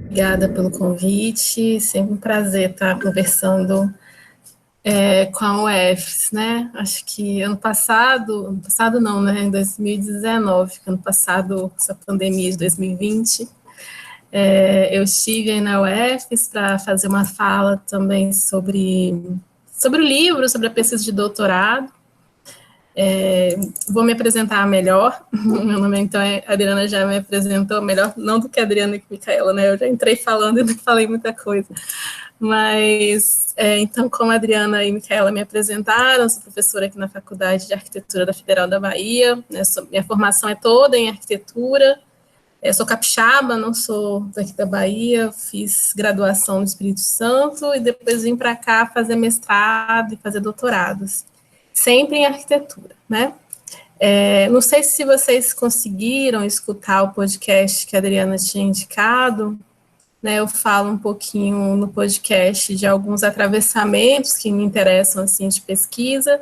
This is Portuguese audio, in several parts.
Obrigada pelo convite, sempre um prazer estar conversando com a UFES, né? Acho que ano passado não, né? Em 2019, ano passado, essa pandemia de 2020, eu estive aí na UFES para fazer uma fala também sobre o livro, sobre a pesquisa de doutorado. Vou me apresentar melhor. Meu nome, então, a Adriana já me apresentou melhor, não do que a Adriana e a Micaela, né? Eu já entrei falando e não falei muita coisa. Mas, então, como a Adriana e a Micaela me apresentaram, sou professora aqui na Faculdade de Arquitetura da Federal da Bahia, né? Minha formação é toda em arquitetura. Eu sou capixaba, não sou daqui da Bahia, fiz graduação no Espírito Santo e depois vim para cá fazer mestrado e fazer doutorados, sempre em arquitetura, né? Não sei se vocês conseguiram escutar o podcast que a Adriana tinha indicado, né? Eu falo um pouquinho no podcast de alguns atravessamentos que me interessam, assim, de pesquisa,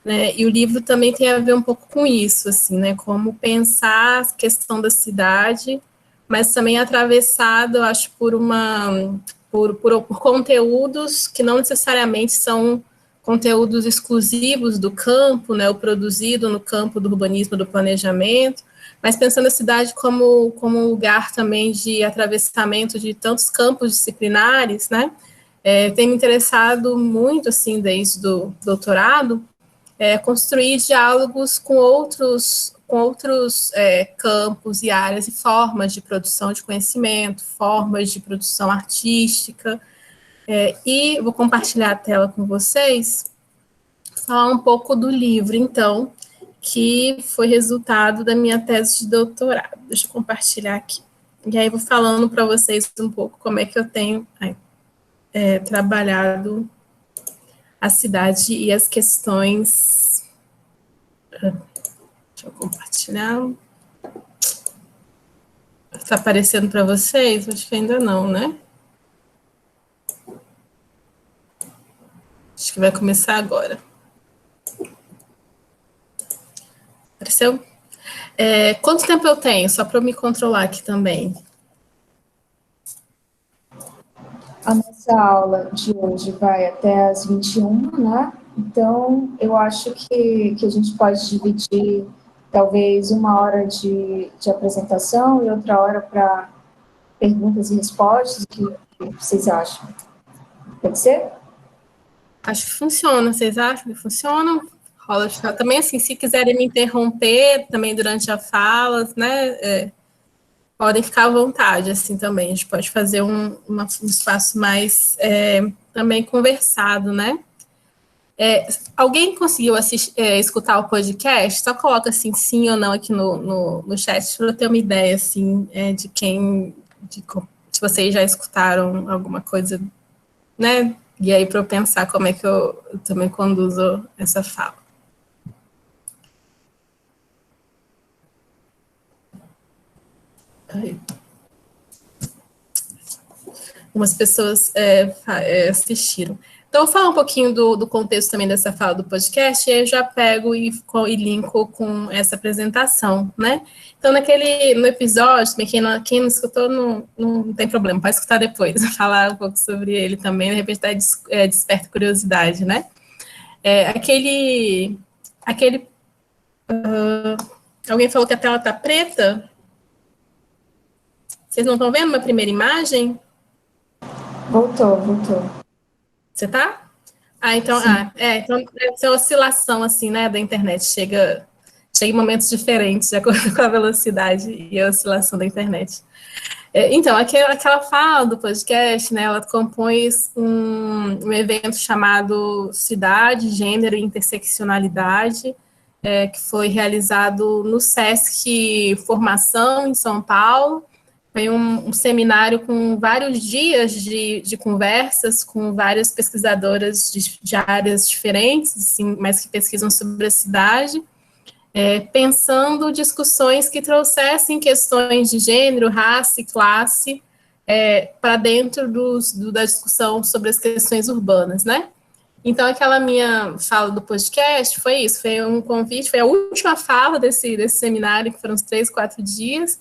né? E o livro também tem a ver um pouco com isso, assim, né? Como pensar a questão da cidade, mas também atravessado, eu acho, por conteúdos que não necessariamente são conteúdos exclusivos do campo, né? O produzido no campo do urbanismo, do planejamento, mas pensando a cidade como um lugar também de atravessamento de tantos campos disciplinares, né? Tem me interessado muito, assim, desde o doutorado, construir diálogos com outros campos e áreas e formas de produção de conhecimento, formas de produção artística. E vou compartilhar a tela com vocês, falar um pouco do livro, então, que foi resultado da minha tese de doutorado. Deixa eu compartilhar aqui. E aí vou falando para vocês um pouco como é que eu tenho trabalhado a cidade e as questões. Deixa eu compartilhar. Está aparecendo para vocês? Acho que ainda não, né? Acho que vai começar agora. Apareceu? Quanto tempo eu tenho? Só para eu me controlar aqui também. A nossa aula de hoje vai até às 21, né? Então, eu acho que a gente pode dividir talvez uma hora de apresentação e outra hora para perguntas e respostas. O que vocês acham? Pode ser? Acho que funciona. Vocês acham que funciona? Rola de fala. Também, assim, se quiserem me interromper também durante a fala, né? Podem ficar à vontade, assim, também. A gente pode fazer um espaço mais também conversado, né? Alguém conseguiu escutar o podcast? Só coloca assim, sim ou não aqui no chat, para eu ter uma ideia, assim, se vocês já escutaram alguma coisa, né? E aí, para eu pensar como é que eu também conduzo essa fala. Aí. Algumas pessoas assistiram. Então, eu vou falar um pouquinho do contexto também dessa fala do podcast, e aí eu já pego e linko com essa apresentação, né? Então, no episódio, quem não escutou, não tem problema, pode escutar depois, falar um pouco sobre ele também, de repente desperta curiosidade, né? Alguém falou que a tela está preta? Vocês não estão vendo uma primeira imagem? Voltou. Você tá? Então, então essa oscilação, assim, né, da internet, chega em momentos diferentes, de acordo com a velocidade e a oscilação da internet. Então, aquela fala do podcast, né, ela compõe um evento chamado Cidade, Gênero e Interseccionalidade, que foi realizado no SESC Formação, em São Paulo. Foi um seminário com vários dias de conversas com várias pesquisadoras de áreas diferentes, assim, mas que pesquisam sobre a cidade, pensando discussões que trouxessem questões de gênero, raça e classe para dentro da discussão sobre as questões urbanas, né? Então, aquela minha fala do podcast foi um convite, foi a última fala desse seminário, que foram uns 3, 4 dias,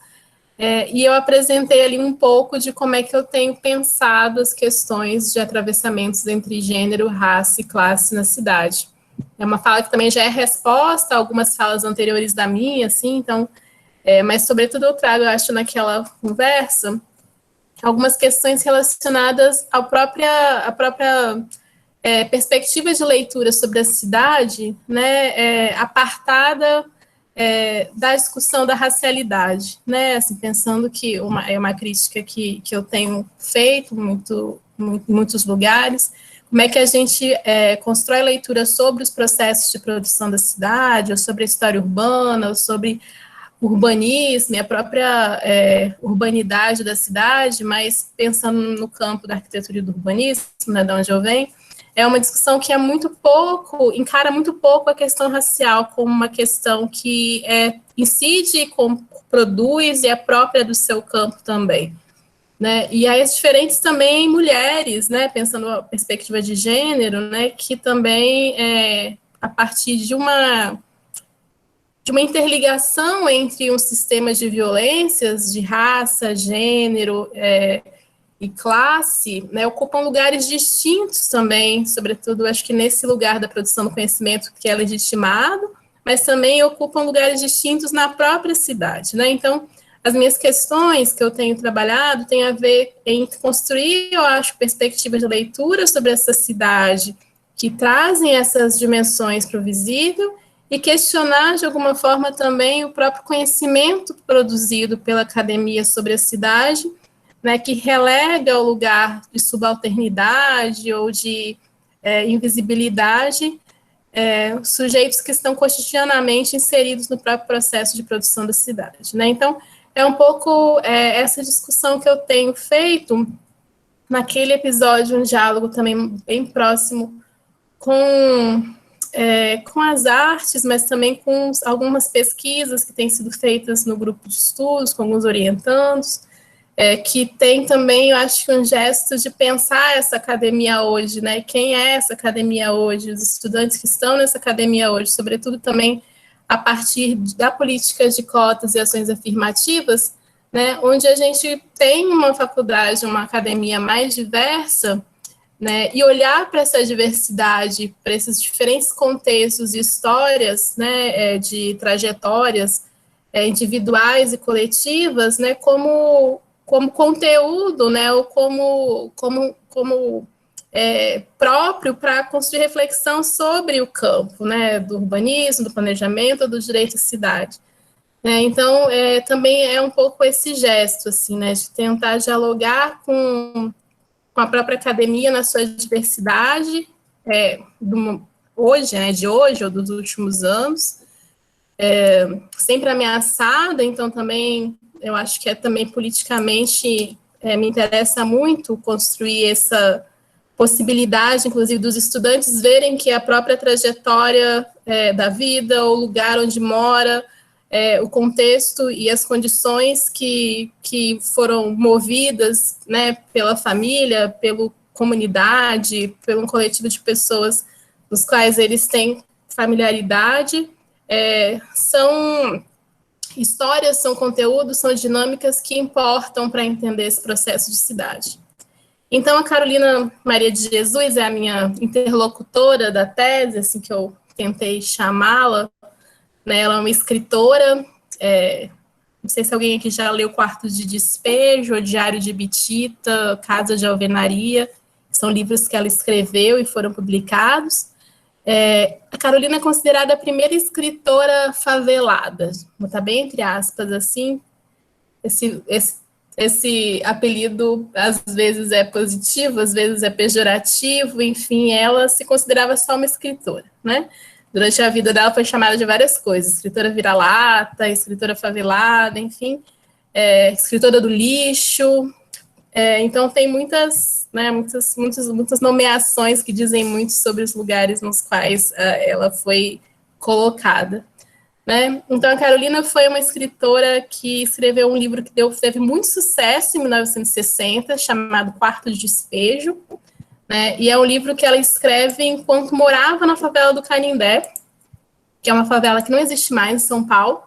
E eu apresentei ali um pouco de como é que eu tenho pensado as questões de atravessamentos entre gênero, raça e classe na cidade. É uma fala que também já é resposta a algumas falas anteriores da minha, assim, então, mas sobretudo eu trago, eu acho, naquela conversa, algumas questões relacionadas à própria perspectiva de leitura sobre a cidade, né, apartada da discussão da racialidade, né, assim, pensando que é uma crítica que eu tenho feito em muitos lugares, como é que a gente constrói leitura sobre os processos de produção da cidade, ou sobre a história urbana, ou sobre urbanismo e a própria urbanidade da cidade, mas pensando no campo da arquitetura e do urbanismo, né, de onde eu venho, é uma discussão que encara muito pouco a questão racial como uma questão que incide, produz e é própria do seu campo também. Né? E aí as diferentes também mulheres, né, pensando a perspectiva de gênero, né, que também a partir de uma interligação entre um sistema de violências de raça, gênero e classe, né, ocupam lugares distintos também, sobretudo, acho que nesse lugar da produção do conhecimento que é legitimado, mas também ocupam lugares distintos na própria cidade, né? Então, as minhas questões que eu tenho trabalhado têm a ver em construir, eu acho, perspectivas de leitura sobre essa cidade que trazem essas dimensões para o visível e questionar, de alguma forma, também o próprio conhecimento produzido pela academia sobre a cidade, né, que relega o lugar de subalternidade ou de invisibilidade sujeitos que estão cotidianamente inseridos no próprio processo de produção da cidade. Né? Então, é um pouco essa discussão que eu tenho feito naquele episódio, um diálogo também bem próximo com as artes, mas também com algumas pesquisas que têm sido feitas no grupo de estudos, com alguns orientandos, que tem também, eu acho, um gesto de pensar essa academia hoje, né? Quem é essa academia hoje? Os estudantes que estão nessa academia hoje, sobretudo também a partir da política de cotas e ações afirmativas, né? Onde a gente tem uma faculdade, uma academia mais diversa, né, e olhar para essa diversidade, para esses diferentes contextos e histórias, né, de trajetórias individuais e coletivas, né, como conteúdo, né, ou como próprio para construir reflexão sobre o campo, né, do urbanismo, do planejamento, do direito à cidade. Então, também é um pouco esse gesto, assim, né, de tentar dialogar com a própria academia na sua diversidade, hoje, né, de hoje ou dos últimos anos, sempre ameaçada, então também, eu acho que também politicamente me interessa muito construir essa possibilidade, inclusive, dos estudantes verem que a própria trajetória da vida, o lugar onde mora, o contexto e as condições que foram movidas, né, pela família, pela comunidade, pelo um coletivo de pessoas dos quais eles têm familiaridade, são histórias, são conteúdos, são dinâmicas que importam para entender esse processo de cidade. Então, a Carolina Maria de Jesus é a minha interlocutora da tese, assim que eu tentei chamá-la, né? Ela é uma escritora, não sei se alguém aqui já leu Quarto de Despejo, O Diário de Bitita, Casa de Alvenaria, são livros que ela escreveu e foram publicados. A Carolina é considerada a primeira escritora favelada, vou botar bem entre aspas, assim, esse apelido às vezes é positivo, às vezes é pejorativo, enfim, ela se considerava só uma escritora, né? Durante a vida dela foi chamada de várias coisas, escritora vira-lata, escritora favelada, enfim, escritora do lixo, então tem muitas nomeações que dizem muito sobre os lugares nos quais ela foi colocada. Né? Então, a Carolina foi uma escritora que escreveu um livro que teve muito sucesso em 1960, chamado Quarto de Despejo, né? E é um livro que ela escreve enquanto morava na favela do Canindé, que é uma favela que não existe mais em São Paulo,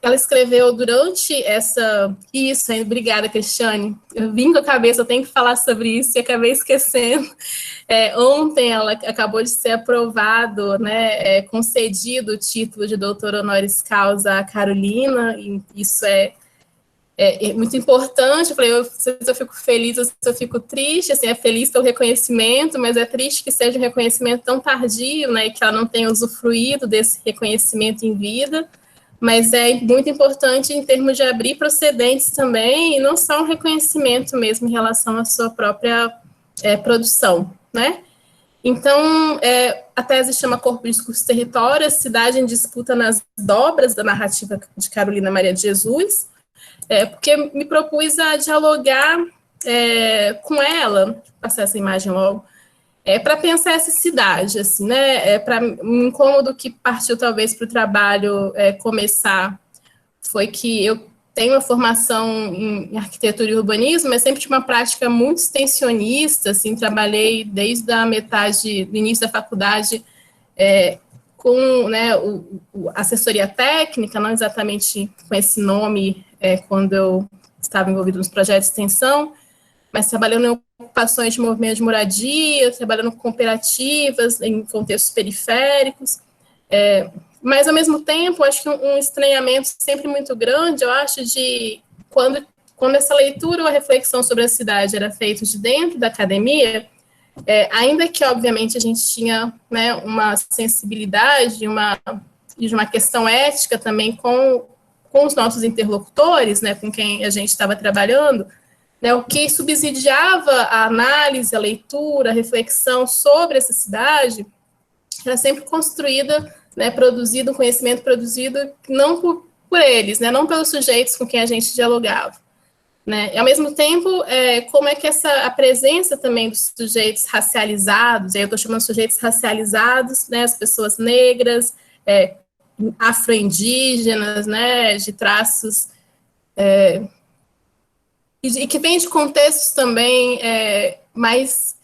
ela escreveu durante essa... Isso, obrigada, Cristiane. Eu vim com a cabeça, eu tenho que falar sobre isso e acabei esquecendo. Ontem ela acabou de ser aprovado, né, concedido o título de doutora honoris causa à Carolina, e isso é muito importante. Eu falei, se eu fico feliz ou se eu fico triste, assim, é feliz pelo reconhecimento, mas é triste que seja um reconhecimento tão tardio, né, e que ela não tenha usufruído desse reconhecimento em vida, mas é muito importante em termos de abrir precedentes também, e não só um reconhecimento mesmo em relação à sua própria produção, né? Então, a tese chama Corpo, Discurso e Território, a cidade em disputa nas dobras da narrativa de Carolina Maria de Jesus, porque me propus a dialogar com ela, vou passar essa imagem logo, para pensar essa cidade, assim, né? Para um incômodo que partiu talvez para o trabalho começar foi que eu tenho uma formação em arquitetura e urbanismo, mas sempre tive uma prática muito extensionista, assim, trabalhei desde a metade do início da faculdade com, né, assessoria técnica, não exatamente com esse nome quando eu estava envolvido nos projetos de extensão, mas trabalhando em ocupações de movimento de moradia, trabalhando com cooperativas em contextos periféricos, mas, ao mesmo tempo, acho que um estranhamento sempre muito grande, eu acho, de quando essa leitura ou a reflexão sobre a cidade era feita de dentro da academia, ainda que, obviamente, a gente tinha, né, uma sensibilidade e de uma questão ética também com os nossos interlocutores, né, com quem a gente estava trabalhando, né, o que subsidiava a análise, a leitura, a reflexão sobre essa cidade era sempre construída, né, produzido, um conhecimento produzido não por eles, né, não pelos sujeitos com quem a gente dialogava. Né? E, ao mesmo tempo, como é que a presença também dos sujeitos racializados, eu estou chamando de sujeitos racializados, né, as pessoas negras, afro-indígenas, né, de traços... e que vem de contextos também mais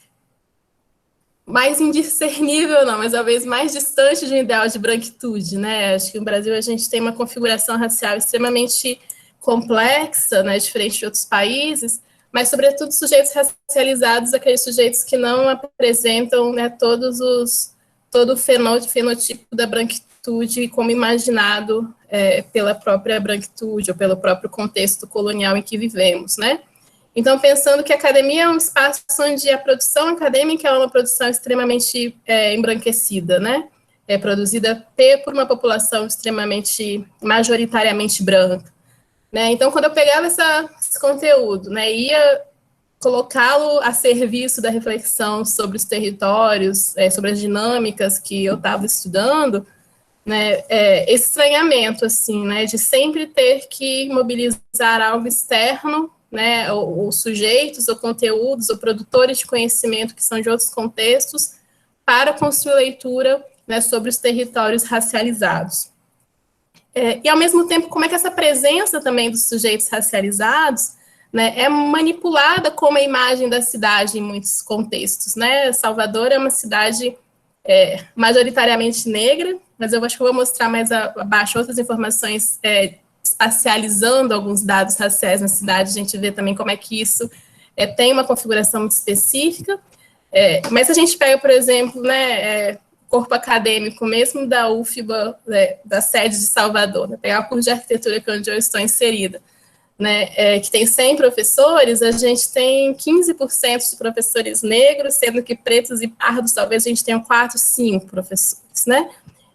indiscernível, não, mas talvez mais distante de um ideal de branquitude, né? Acho que no Brasil a gente tem uma configuração racial extremamente complexa, né, diferente de outros países, mas, sobretudo, sujeitos racializados, aqueles sujeitos que não apresentam, né, todo o fenotipo da branquitude como imaginado pela própria branquitude ou pelo próprio contexto colonial em que vivemos, né? Então, pensando que a academia é um espaço onde a produção acadêmica é uma produção extremamente embranquecida, né? Produzida por uma população extremamente, majoritariamente branca. Né? Então, quando eu pegava esse conteúdo, né, ia colocá-lo a serviço da reflexão sobre os territórios, sobre as dinâmicas que eu estava estudando, né, esse estranhamento, assim, né, de sempre ter que mobilizar algo externo, né, ou sujeitos, ou conteúdos, ou produtores de conhecimento que são de outros contextos, para construir leitura, né, sobre os territórios racializados. E, ao mesmo tempo, como é que essa presença também dos sujeitos racializados, né, é manipulada como a imagem da cidade em muitos contextos, né? Salvador é uma cidade majoritariamente negra, mas eu acho que eu vou mostrar mais abaixo outras informações espacializando alguns dados raciais na cidade, a gente vê também como é que isso tem uma configuração muito específica, mas se a gente pega, por exemplo, né, corpo acadêmico, mesmo da UFBA, da sede de Salvador, né, pegar o curso de arquitetura que é onde eu estou inserida, né, que tem 100 professores, a gente tem 15% de professores negros, sendo que pretos e pardos talvez a gente tenha 4, 5 professores, né?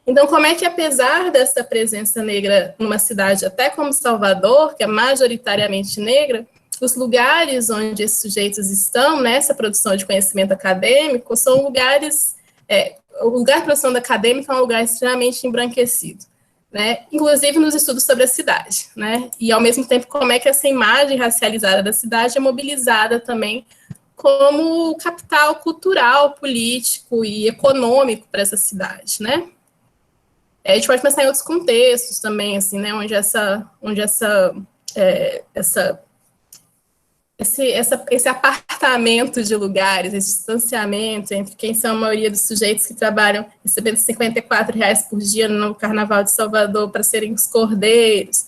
Então, como é que, apesar dessa presença negra numa cidade até como Salvador, que é majoritariamente negra, os lugares onde esses sujeitos estão nessa produção de conhecimento acadêmico são lugares... o lugar de produção acadêmica é um lugar extremamente embranquecido, né? Inclusive nos estudos sobre a cidade, né? E, ao mesmo tempo, como é que essa imagem racializada da cidade é mobilizada também como capital cultural, político e econômico para essa cidade, né? A gente pode pensar em outros contextos também, assim, né? Onde essa esse apartamento de lugares, esse distanciamento entre quem são a maioria dos sujeitos que trabalham recebendo R$ 54 por dia no Carnaval de Salvador para serem os cordeiros,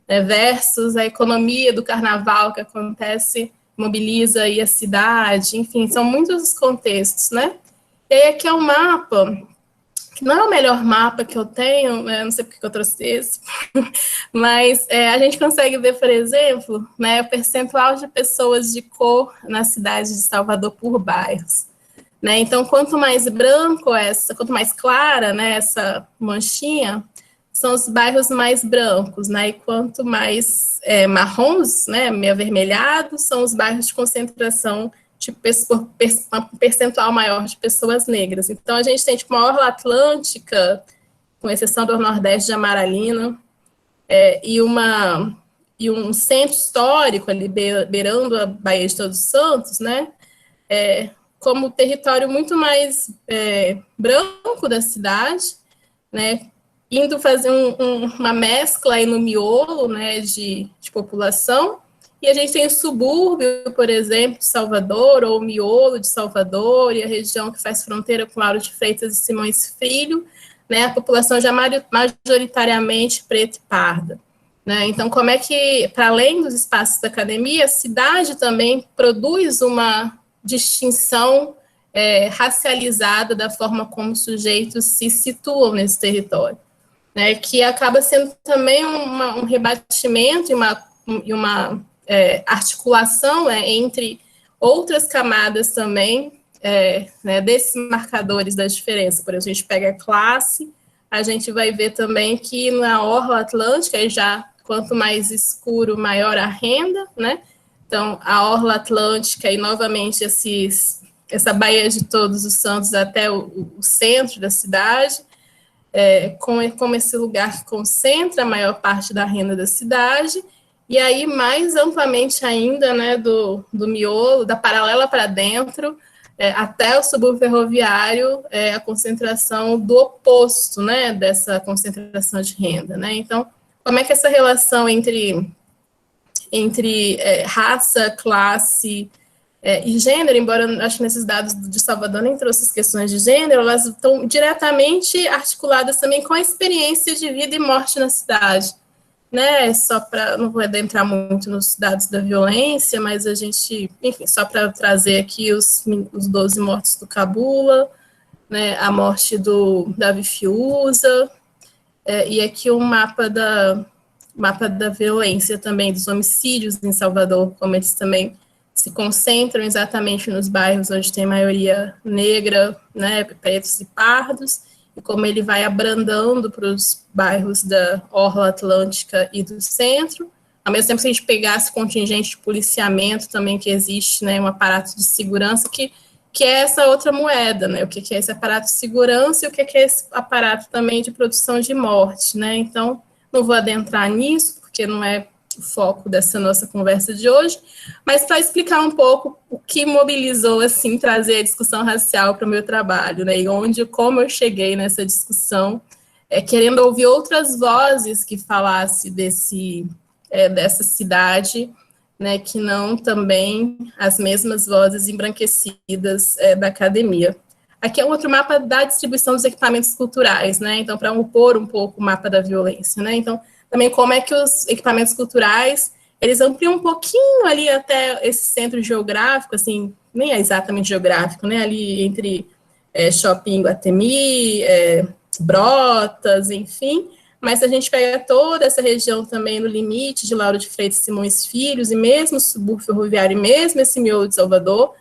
né, versus a economia do Carnaval que acontece, mobiliza aí a cidade, enfim, são muitos os contextos, né? E aí aqui é um mapa, que não é o melhor mapa que eu tenho, né, não sei porque que eu trouxe esse, mas a gente consegue ver, por exemplo, né, o percentual de pessoas de cor na cidade de Salvador por bairros. Né? Então, quanto mais branco quanto mais clara, né, essa manchinha, são os bairros mais brancos, né? E quanto mais marrons, né, meio avermelhados, são os bairros de concentração de um percentual maior de pessoas negras. Então, a gente tem tipo, uma orla atlântica, com exceção do Nordeste de Amaralina, e um centro histórico ali beirando a Baía de Todos os Santos, né? Como território muito mais branco da cidade, né? Indo fazer uma mescla aí no miolo, né, de população. E a gente tem o subúrbio, por exemplo, de Salvador, ou o miolo de Salvador, e a região que faz fronteira com Lauro de Freitas e Simões Filho, né, a população já majoritariamente preta e parda. Né? Então, como é que, para além dos espaços da academia, a cidade também produz uma distinção racializada da forma como sujeitos se situam nesse território, né? Que acaba sendo também um rebatimento e uma articulação entre outras camadas também, né, desses marcadores das diferenças. Por exemplo, a gente pega a classe, a gente vai ver também que na orla atlântica, já quanto mais escuro, maior a renda, né? Então, a orla atlântica e, novamente, essa Baía de Todos os Santos até o centro da cidade, como esse lugar que concentra a maior parte da renda da cidade, e aí, mais amplamente ainda, né, do miolo, da paralela para dentro, até o subúrbio ferroviário, a concentração do oposto, né, dessa concentração de renda, né? Então, como é que essa relação entre raça, classe e gênero, embora eu acho que nesses dados de Salvador nem trouxe as questões de gênero, elas estão diretamente articuladas também com a experiência de vida e morte na cidade. Né, só para, não vou adentrar muito nos dados da violência, mas a gente, enfim, só para trazer aqui os 12 mortos do Cabula, né, a morte do Davi Fiuza, e aqui um mapa da violência também, dos homicídios em Salvador, como eles também se concentram exatamente nos bairros onde tem maioria negra, né, pretos e pardos, e como ele vai abrandando para os bairros da orla atlântica e do centro, ao mesmo tempo que a gente pegasse o contingente de policiamento também que existe, né, um aparato de segurança que é essa outra moeda, né, o que é esse aparato de segurança e o que é esse aparato também de produção de morte, né, então não vou adentrar nisso, porque não é o foco dessa nossa conversa de hoje, mas para explicar um pouco o que mobilizou, assim, trazer a discussão racial para o meu trabalho, né, e como eu cheguei nessa discussão, querendo ouvir outras vozes que falassem dessa cidade, né, que não também as mesmas vozes embranquecidas da academia. Aqui é um outro mapa da distribuição dos equipamentos culturais, né, então para opor um pouco o mapa da violência, né, então também como é que os equipamentos culturais, eles ampliam um pouquinho ali até esse centro geográfico, assim, nem é exatamente geográfico, né, ali entre Shopping Guatemi, Brotas, enfim, mas se a gente pega toda essa região também no limite de Lauro de Freitas e Simões Filhos, e mesmo o subúrbio ferroviário, e mesmo esse miolo de Salvador,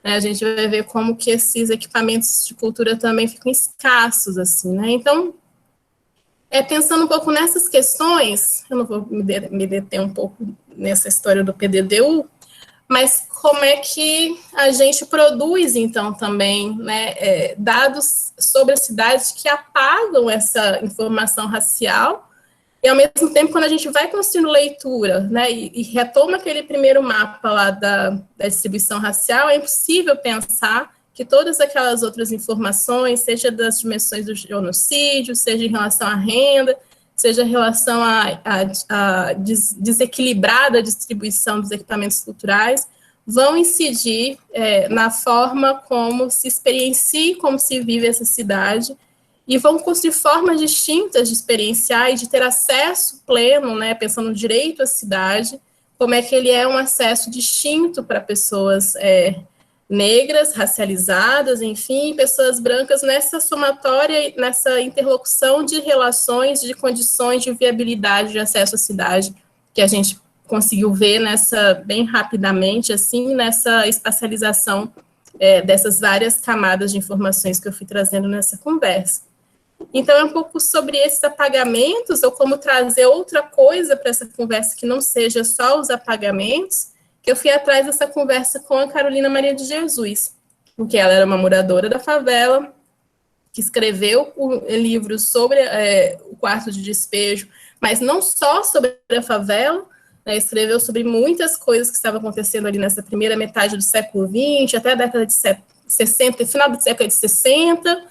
né, a gente vai ver como que esses equipamentos de cultura também ficam escassos, assim, né, então, pensando um pouco nessas questões, eu não vou me deter um pouco nessa história do PDDU, mas como é que a gente produz, então, também, né, dados sobre a cidade que apagam essa informação racial, e, ao mesmo tempo, quando a gente vai construindo leitura, né, e retoma aquele primeiro mapa lá da distribuição racial, é impossível pensar que todas aquelas outras informações, seja das dimensões do genocídio, seja em relação à renda, seja em relação à desequilibrada distribuição dos equipamentos culturais, vão incidir na forma como se experiencia, como se vive essa cidade, e vão construir formas distintas de experienciar e de ter acesso pleno, né, pensando no direito à cidade, como é que ele é um acesso distinto para pessoas negras, racializadas, enfim, pessoas brancas, nessa somatória, nessa interlocução de relações, de condições de viabilidade de acesso à cidade, que a gente conseguiu ver bem rapidamente, assim, nessa espacialização dessas várias camadas de informações que eu fui trazendo nessa conversa. Então, é um pouco sobre esses apagamentos, ou como trazer outra coisa para essa conversa que não seja só os apagamentos, que eu fui atrás dessa conversa com a Carolina Maria de Jesus, porque ela era uma moradora da favela, que escreveu livros sobre o quarto de despejo, mas não só sobre a favela, né, escreveu sobre muitas coisas que estavam acontecendo ali nessa primeira metade do século XX, até a década de 60, final da década de 60,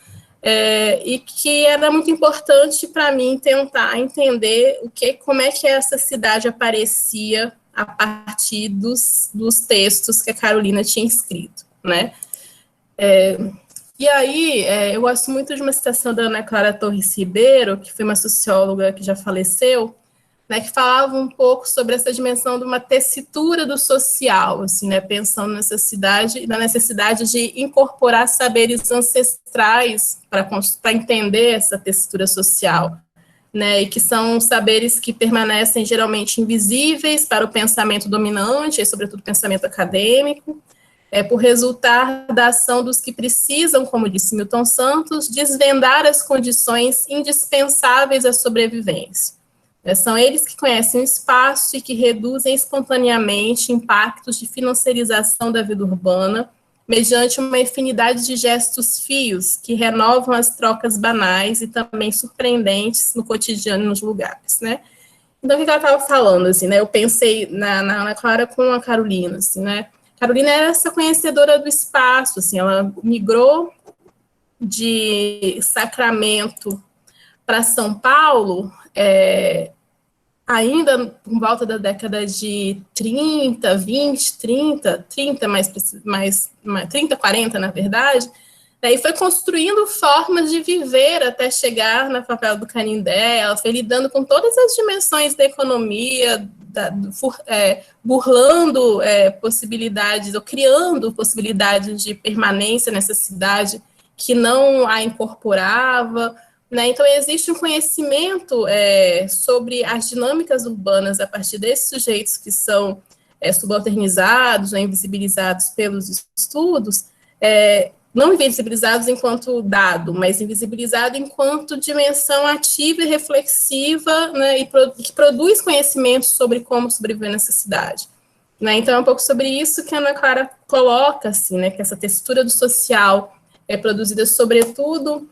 e que era muito importante para mim tentar entender como é que essa cidade aparecia a partir dos textos que a Carolina tinha escrito, né? E aí, eu gosto muito de uma citação da Ana Clara Torres Ribeiro, que foi uma socióloga que já faleceu, né, que falava um pouco sobre essa dimensão de uma tessitura do social, assim, né, pensando na necessidade de incorporar saberes ancestrais para entender essa tessitura social, né, e que são saberes que permanecem geralmente invisíveis para o pensamento dominante, e sobretudo o pensamento acadêmico, por resultar da ação dos que precisam, como disse Milton Santos, desvendar as condições indispensáveis à sobrevivência. São eles que conhecem o espaço e que reduzem espontaneamente impactos de financiarização da vida urbana, mediante uma infinidade de gestos fios que renovam as trocas banais e também surpreendentes no cotidiano e nos lugares, né? Então, o que ela estava falando, assim, né? Eu pensei na Ana Clara com a Carolina, assim, né? Carolina era essa conhecedora do espaço, assim, ela migrou de Sacramento para São Paulo, ainda por volta da década de 30, 20, 30, 30, 40, na verdade, e foi construindo formas de viver até chegar na favela do Canindé. Ela foi lidando com todas as dimensões da economia, burlando possibilidades, ou criando possibilidades de permanência nessa cidade que não a incorporava, né? Então, existe um conhecimento sobre as dinâmicas urbanas a partir desses sujeitos que são subalternizados ou invisibilizados pelos estudos, não invisibilizados enquanto dado, mas invisibilizado enquanto dimensão ativa e reflexiva, né, e que produz conhecimento sobre como sobreviver nessa cidade. Né? Então, é um pouco sobre isso que a Ana Clara coloca, assim, né, que essa textura do social é produzida, sobretudo,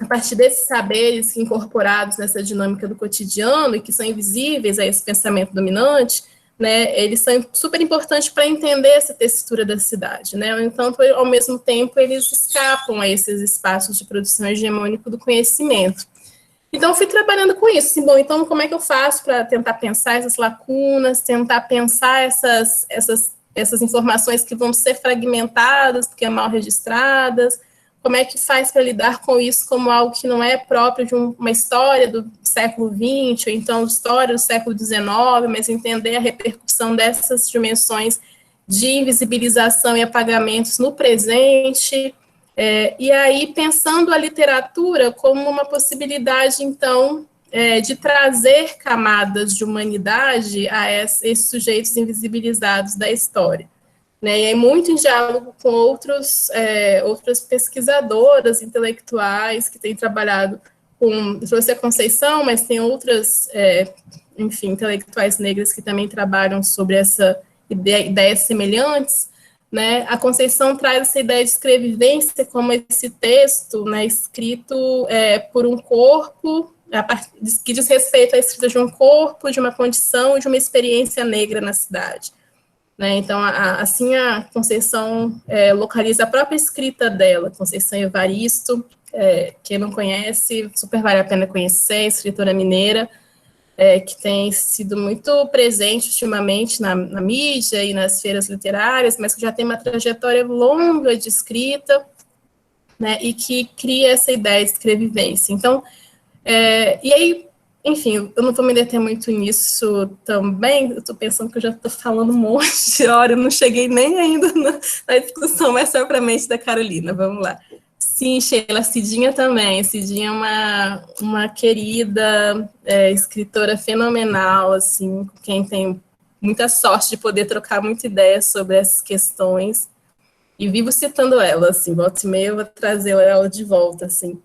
a partir desses saberes incorporados nessa dinâmica do cotidiano e que são invisíveis a esse pensamento dominante, né, eles são super importantes para entender essa textura da cidade, né, enquanto, ao mesmo tempo, eles escapam a esses espaços de produção hegemônico do conhecimento. Então, eu fui trabalhando com isso, assim, bom, então, como é que eu faço para tentar pensar essas lacunas, tentar pensar essas informações que vão ser fragmentadas, porque são mal registradas, como é que faz para lidar com isso como algo que não é próprio de uma história do século XX, ou então história do século XIX, mas entender a repercussão dessas dimensões de invisibilização e apagamentos no presente, e aí pensando a literatura como uma possibilidade, então, de trazer camadas de humanidade a esses sujeitos invisibilizados da história. Né, e é muito em diálogo com outras pesquisadoras intelectuais que têm trabalhado com, trouxe a Conceição, mas tem outras, enfim, intelectuais negras que também trabalham sobre essa ideias semelhantes, né? A Conceição traz essa ideia de escrevivência como esse texto, né, escrito por um corpo, que diz respeito à escrita de um corpo, de uma condição, de uma experiência negra na cidade. Né, então, assim, a Conceição localiza a própria escrita dela, Conceição Evaristo, quem não conhece, super vale a pena conhecer, escritora mineira, que tem sido muito presente ultimamente na mídia e nas feiras literárias, mas que já tem uma trajetória longa de escrita, né, e que cria essa ideia de escrevivência. Então, e aí, enfim, eu não vou me deter muito nisso também, eu estou pensando que eu já estou falando um monte de hora, eu não cheguei nem ainda na discussão mais propriamente da Carolina, vamos lá. Sim, Sheila, Cidinha também. Cidinha é uma querida escritora fenomenal, assim, com quem tem muita sorte de poder trocar muita ideia sobre essas questões. E vivo citando ela, assim, volta e meia eu vou trazer ela de volta, assim.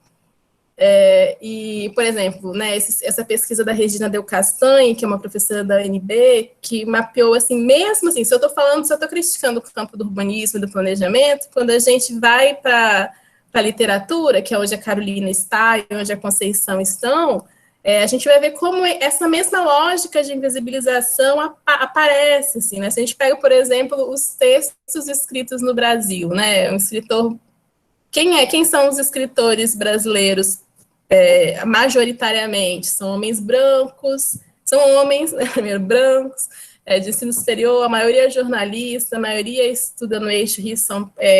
E, por exemplo, né, essa pesquisa da Regina Del Castanho, que é uma professora da UNB, que mapeou, assim, mesmo assim, se eu estou criticando o campo do urbanismo e do planejamento, quando a gente vai para a literatura, que é onde a Carolina está e onde a Conceição estão, a gente vai ver como essa mesma lógica de invisibilização aparece, assim, né? Se a gente pega, por exemplo, os textos escritos no Brasil, né? Um escritor... Quem são os escritores brasileiros majoritariamente? São homens brancos, primeiro, brancos, de ensino superior, a maioria é jornalista, a maioria estuda no eixo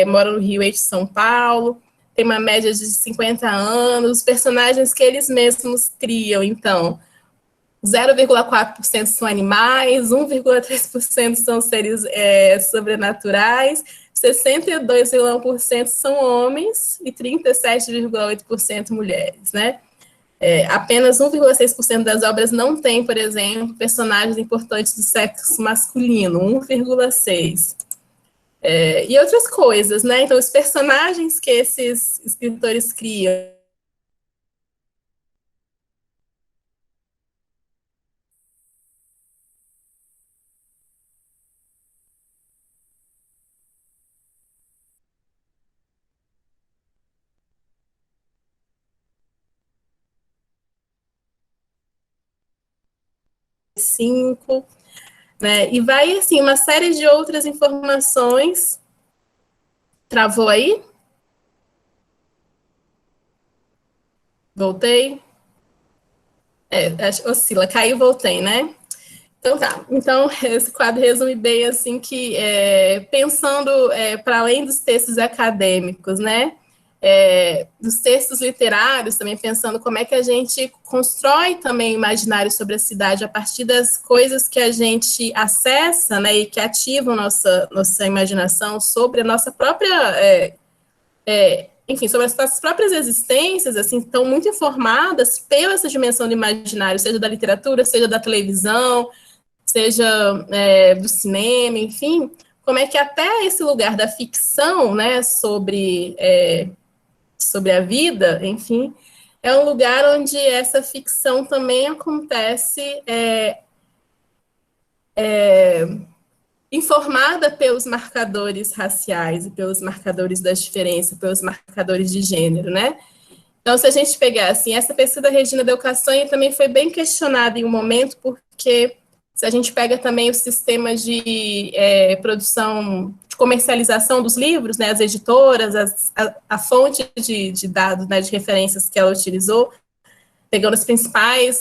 mora no Rio, eixo São Paulo, tem uma média de 50 anos, os personagens que eles mesmos criam, então, 0,4% são animais, 1,3% são seres sobrenaturais, 62,1% são homens e 37,8% mulheres, né? Apenas 1,6% das obras não tem, por exemplo, personagens importantes do sexo masculino, 1,6%. E outras coisas, né? Então, os personagens que esses escritores criam, cinco, né? E vai, assim, uma série de outras informações. Travou aí? Voltei? Oscila, caiu, voltei, né? Então tá, então esse quadro resume bem assim que pensando para além dos textos acadêmicos, né, dos textos literários, também pensando como é que a gente constrói também o imaginário sobre a cidade a partir das coisas que a gente acessa, né, e que ativam nossa imaginação sobre a nossa própria, enfim, sobre as nossas próprias existências, assim, estão muito informadas pela essa dimensão do imaginário, seja da literatura, seja da televisão, seja do cinema, enfim, como é que até esse lugar da ficção, né, sobre a vida, enfim, é um lugar onde essa ficção também acontece informada pelos marcadores raciais e pelos marcadores das diferenças, pelos marcadores de gênero, né? Então, se a gente pegar, assim, essa pesquisa da Regina Del Castanho também foi bem questionada em um momento, porque se a gente pega também os sistemas de produção, de comercialização dos livros, né, as editoras, a fonte de dados, né, de referências que ela utilizou, pegando as principais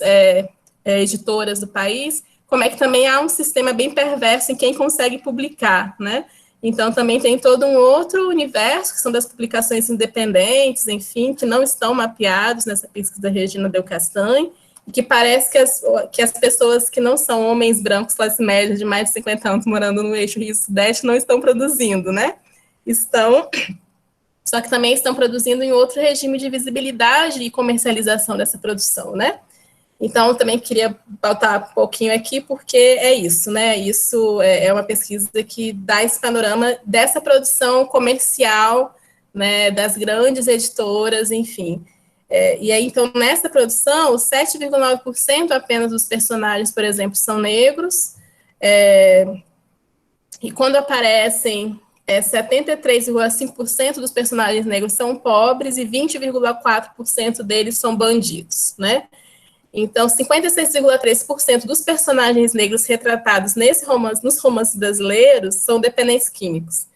editoras do país, como é que também há um sistema bem perverso em quem consegue publicar, né? Então, também tem todo um outro universo, que são das publicações independentes, enfim, que não estão mapeados nessa pesquisa da Regina Del Castanho, e que parece que as pessoas que não são homens brancos, classe média, de mais de 50 anos, morando no eixo Rio-Sudeste, não estão produzindo, né? Só que também estão produzindo em outro regime de visibilidade e comercialização dessa produção, né? Então, também queria pautar um pouquinho aqui, porque é isso, né? Isso é uma pesquisa que dá esse panorama dessa produção comercial, né, das grandes editoras, enfim. E aí, então, nessa produção, 7,9% apenas dos personagens, por exemplo, são negros, e quando aparecem 73,5% dos personagens negros são pobres e 20,4% deles são bandidos, né? Então, 56,3% dos personagens negros retratados nos romances brasileiros são dependentes químicos.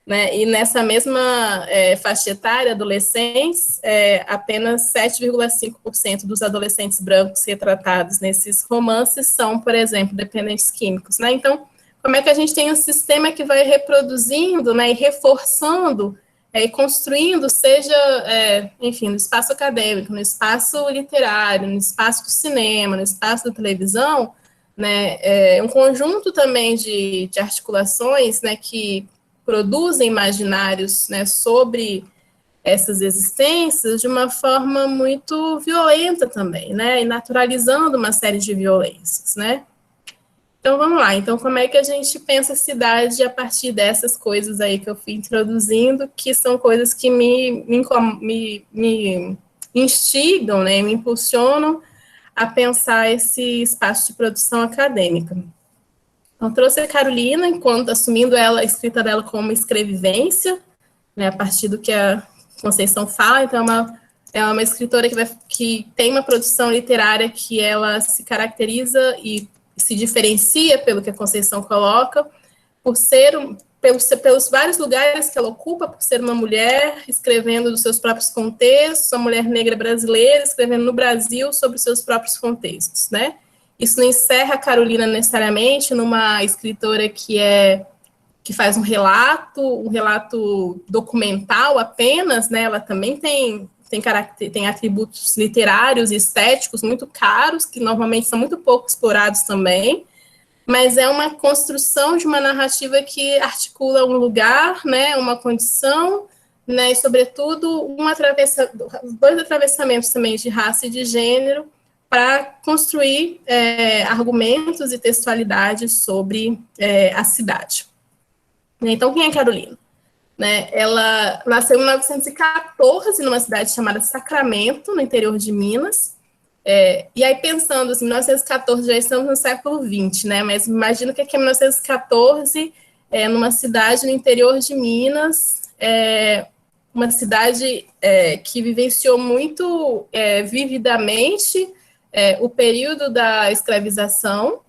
né? E nessa mesma faixa etária, adolescentes, apenas 7,5% dos adolescentes brancos retratados nesses romances são, por exemplo, dependentes químicos, né? Então, como é que a gente tem um sistema que vai reproduzindo, né, e reforçando e construindo, seja, enfim, no espaço acadêmico, no espaço literário, no espaço do cinema, no espaço da televisão, né, um conjunto também de articulações, né, que produzem imaginários, né, sobre essas existências de uma forma muito violenta também, né, e naturalizando uma série de violências, né. Então, vamos lá. Então, como é que a gente pensa a cidade a partir dessas coisas aí que eu fui introduzindo, que são coisas que me instigam, né, me impulsionam a pensar esse espaço de produção acadêmica. Então, trouxe a Carolina, enquanto assumindo ela, a escrita dela como escrevivência, né, a partir do que a Conceição fala. Então, é uma escritora que tem uma produção literária que ela se caracteriza e se diferencia pelo que a Conceição coloca, por ser pelos vários lugares que ela ocupa, por ser uma mulher escrevendo dos seus próprios contextos, uma mulher negra brasileira escrevendo no Brasil sobre os seus próprios contextos, né? Isso não encerra a Carolina necessariamente numa escritora que faz um relato documental apenas, né? Ela também tem atributos literários e estéticos muito caros, que normalmente são muito pouco explorados também, mas é uma construção de uma narrativa que articula um lugar, né, uma condição, né, e, sobretudo, dois atravessamentos também de raça e de gênero para construir argumentos e textualidades sobre a cidade. Então, quem é Carolina? Né, ela nasceu em 1914, numa cidade chamada Sacramento, no interior de Minas. E aí, pensando assim, 1914, já estamos no século XX, né? Mas imagina que aqui em 1914, numa cidade no interior de Minas, uma cidade que vivenciou muito vividamente o período da escravização,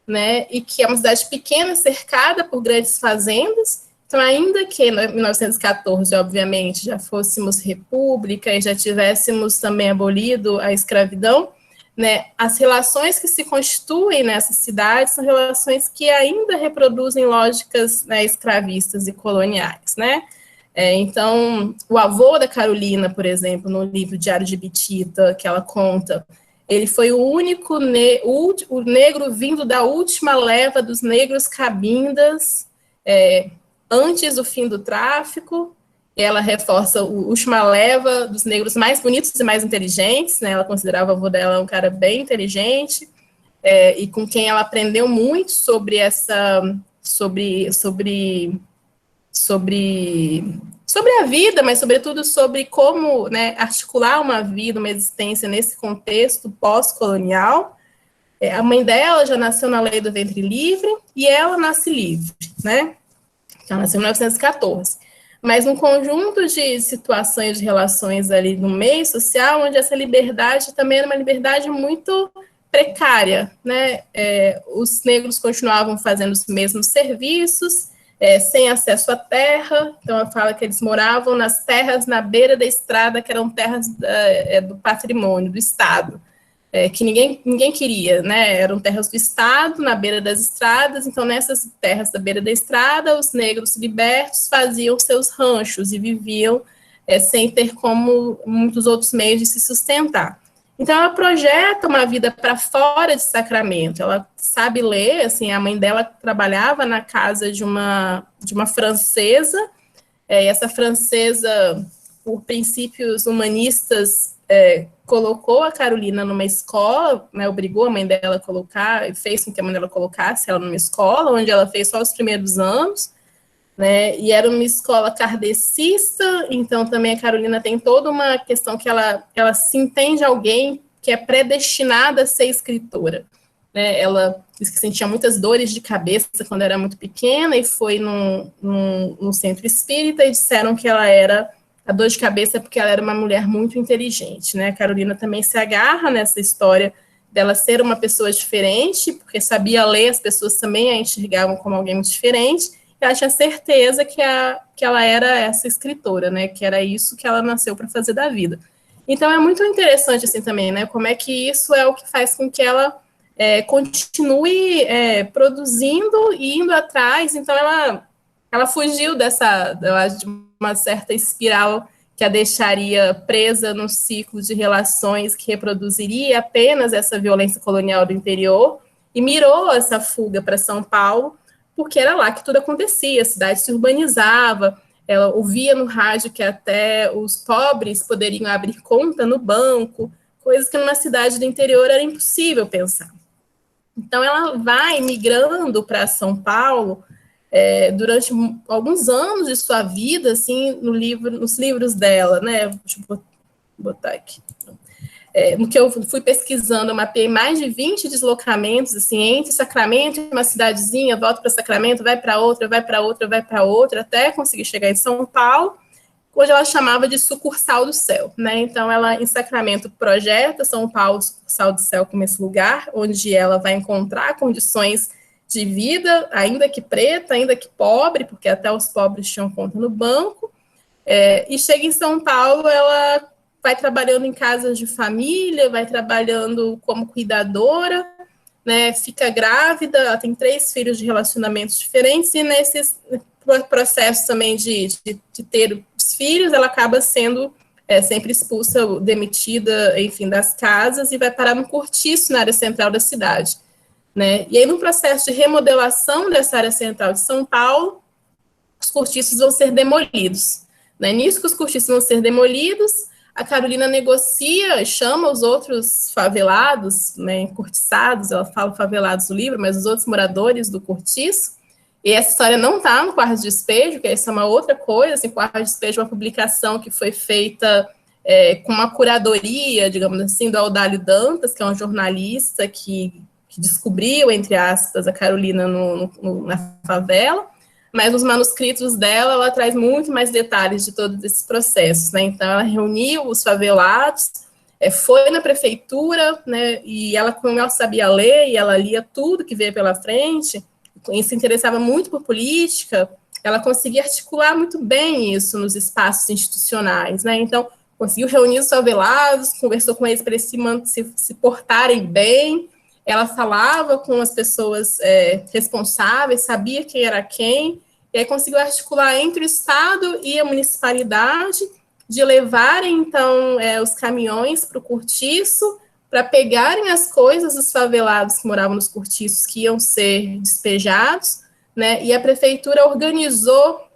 né? E que é uma cidade pequena, cercada por grandes fazendas. Então, ainda que em 1914, obviamente, já fôssemos república e já tivéssemos também abolido a escravidão, né, as relações que se constituem nessa cidade são relações que ainda reproduzem lógicas, né, escravistas e coloniais, né? Então, o avô da Carolina, por exemplo, no livro Diário de Bitita, que ela conta, ele foi o único o negro vindo da última leva dos negros cabindas, antes do fim do tráfico. Ela reforça a última leva dos negros mais bonitos e mais inteligentes, né? Ela considerava o avô dela um cara bem inteligente, e com quem ela aprendeu muito sobre a vida, mas sobretudo sobre como, né, articular uma vida, uma existência nesse contexto pós-colonial. A mãe dela já nasceu na lei do ventre livre e ela nasce livre, né? Ela nasceu em 1914. Mas um conjunto de situações, de relações ali no meio social, onde essa liberdade também era uma liberdade muito precária, né? Os negros continuavam fazendo os mesmos serviços, sem acesso à terra. Então, ela fala que eles moravam nas terras na beira da estrada, que eram terras do patrimônio, do Estado. Que ninguém queria, né? Eram terras do Estado, na beira das estradas. Então, nessas terras da beira da estrada, os negros libertos faziam seus ranchos e viviam sem ter como muitos outros meios de se sustentar. Então, ela projeta uma vida para fora de Sacramento. Ela sabe ler, assim, a mãe dela trabalhava na casa de uma francesa, e essa francesa, por princípios humanistas, colocou a Carolina numa escola, né, obrigou a mãe dela a colocar, fez com que a mãe dela colocasse ela numa escola, onde ela fez só os primeiros anos, né, e era uma escola kardecista. Então também a Carolina tem toda uma questão que ela se entende alguém que é predestinada a ser escritora, né. Ela diz que sentia muitas dores de cabeça quando era muito pequena e foi num centro espírita e disseram que ela era a dor de cabeça porque ela era uma mulher muito inteligente, né? A Carolina também se agarra nessa história dela ser uma pessoa diferente, porque sabia ler, as pessoas também a enxergavam como alguém muito diferente, ela tinha certeza que ela era essa escritora, né? Que era isso que ela nasceu para fazer da vida. Então, é muito interessante, assim, também, né? Como é que isso é o que faz com que ela continue produzindo e indo atrás. Então, ela fugiu dessa, eu acho, de uma certa espiral que a deixaria presa num ciclo de relações que reproduziria apenas essa violência colonial do interior, e mirou essa fuga para São Paulo, porque era lá que tudo acontecia, a cidade se urbanizava, ela ouvia no rádio que até os pobres poderiam abrir conta no banco, coisas que numa cidade do interior era impossível pensar. Então, ela vai migrando para São Paulo durante alguns anos de sua vida, assim, nos livros dela, né? Deixa eu botar aqui. No que eu fui pesquisando, eu mapeei mais de 20 deslocamentos, assim, entre Sacramento e uma cidadezinha, volta para Sacramento, vai para outra, vai para outra, vai para outra, até conseguir chegar em São Paulo, onde ela chamava de sucursal do céu, né? Então, ela, em Sacramento, projeta São Paulo, sucursal do céu, como esse lugar, onde ela vai encontrar condições de vida, ainda que preta, ainda que pobre, porque até os pobres tinham conta no banco, e chega em São Paulo, ela vai trabalhando em casas de família, vai trabalhando como cuidadora, né, fica grávida, ela tem 3 filhos de relacionamentos diferentes, e nesses processos também de ter os filhos, ela acaba sendo sempre expulsa, demitida, enfim, das casas, e vai parar no cortiço na área central da cidade, né? E aí, no processo de remodelação dessa área central de São Paulo, os cortiços vão ser demolidos, né? Nisso que os cortiços vão ser demolidos, a Carolina negocia, chama os outros favelados, né, encurtiçados, ela fala favelados no livro, mas os outros moradores do cortiço, e essa história não está no Quarto de Despejo, que essa é uma outra coisa, assim, o Quarto de Despejo é uma publicação que foi feita com uma curadoria, digamos assim, do Audálio Dantas, que é um jornalista que descobriu, entre aspas, a Carolina na favela, mas nos manuscritos dela, ela traz muito mais detalhes de todos esses processos, né? Então, ela reuniu os favelados, foi na prefeitura, né? E ela, como ela sabia ler, e ela lia tudo que veio pela frente, e se interessava muito por política, ela conseguia articular muito bem isso nos espaços institucionais, né? Então, conseguiu reunir os favelados, conversou com eles para eles se portarem bem. Ela falava com as pessoas responsáveis, sabia quem era quem, e aí conseguiu articular entre o Estado e a municipalidade de levarem, então, os caminhões para o cortiço, para pegarem as coisas dos favelados que moravam nos cortiços, que iam ser despejados, né? E a prefeitura organizou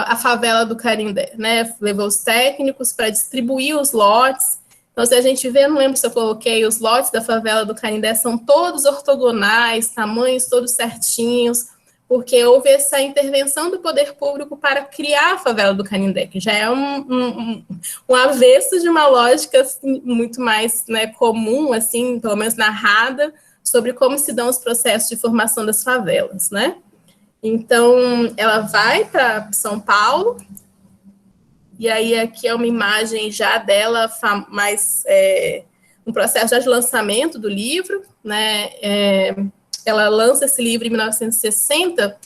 a favela do Canindé, né? Levou os técnicos para distribuir os lotes. Então, se a gente vê, não lembro se eu coloquei, os lotes da favela do Canindé são todos ortogonais, tamanhos todos certinhos, porque houve essa intervenção do poder público para criar a favela do Canindé, que já é um avesso de uma lógica assim, muito mais, né, comum, assim, pelo menos narrada, sobre como se dão os processos de formação das favelas, né? Então, ela vai para São Paulo, e aí aqui é uma imagem já dela, mais um processo de lançamento do livro, né? Ela lança esse livro em 1960,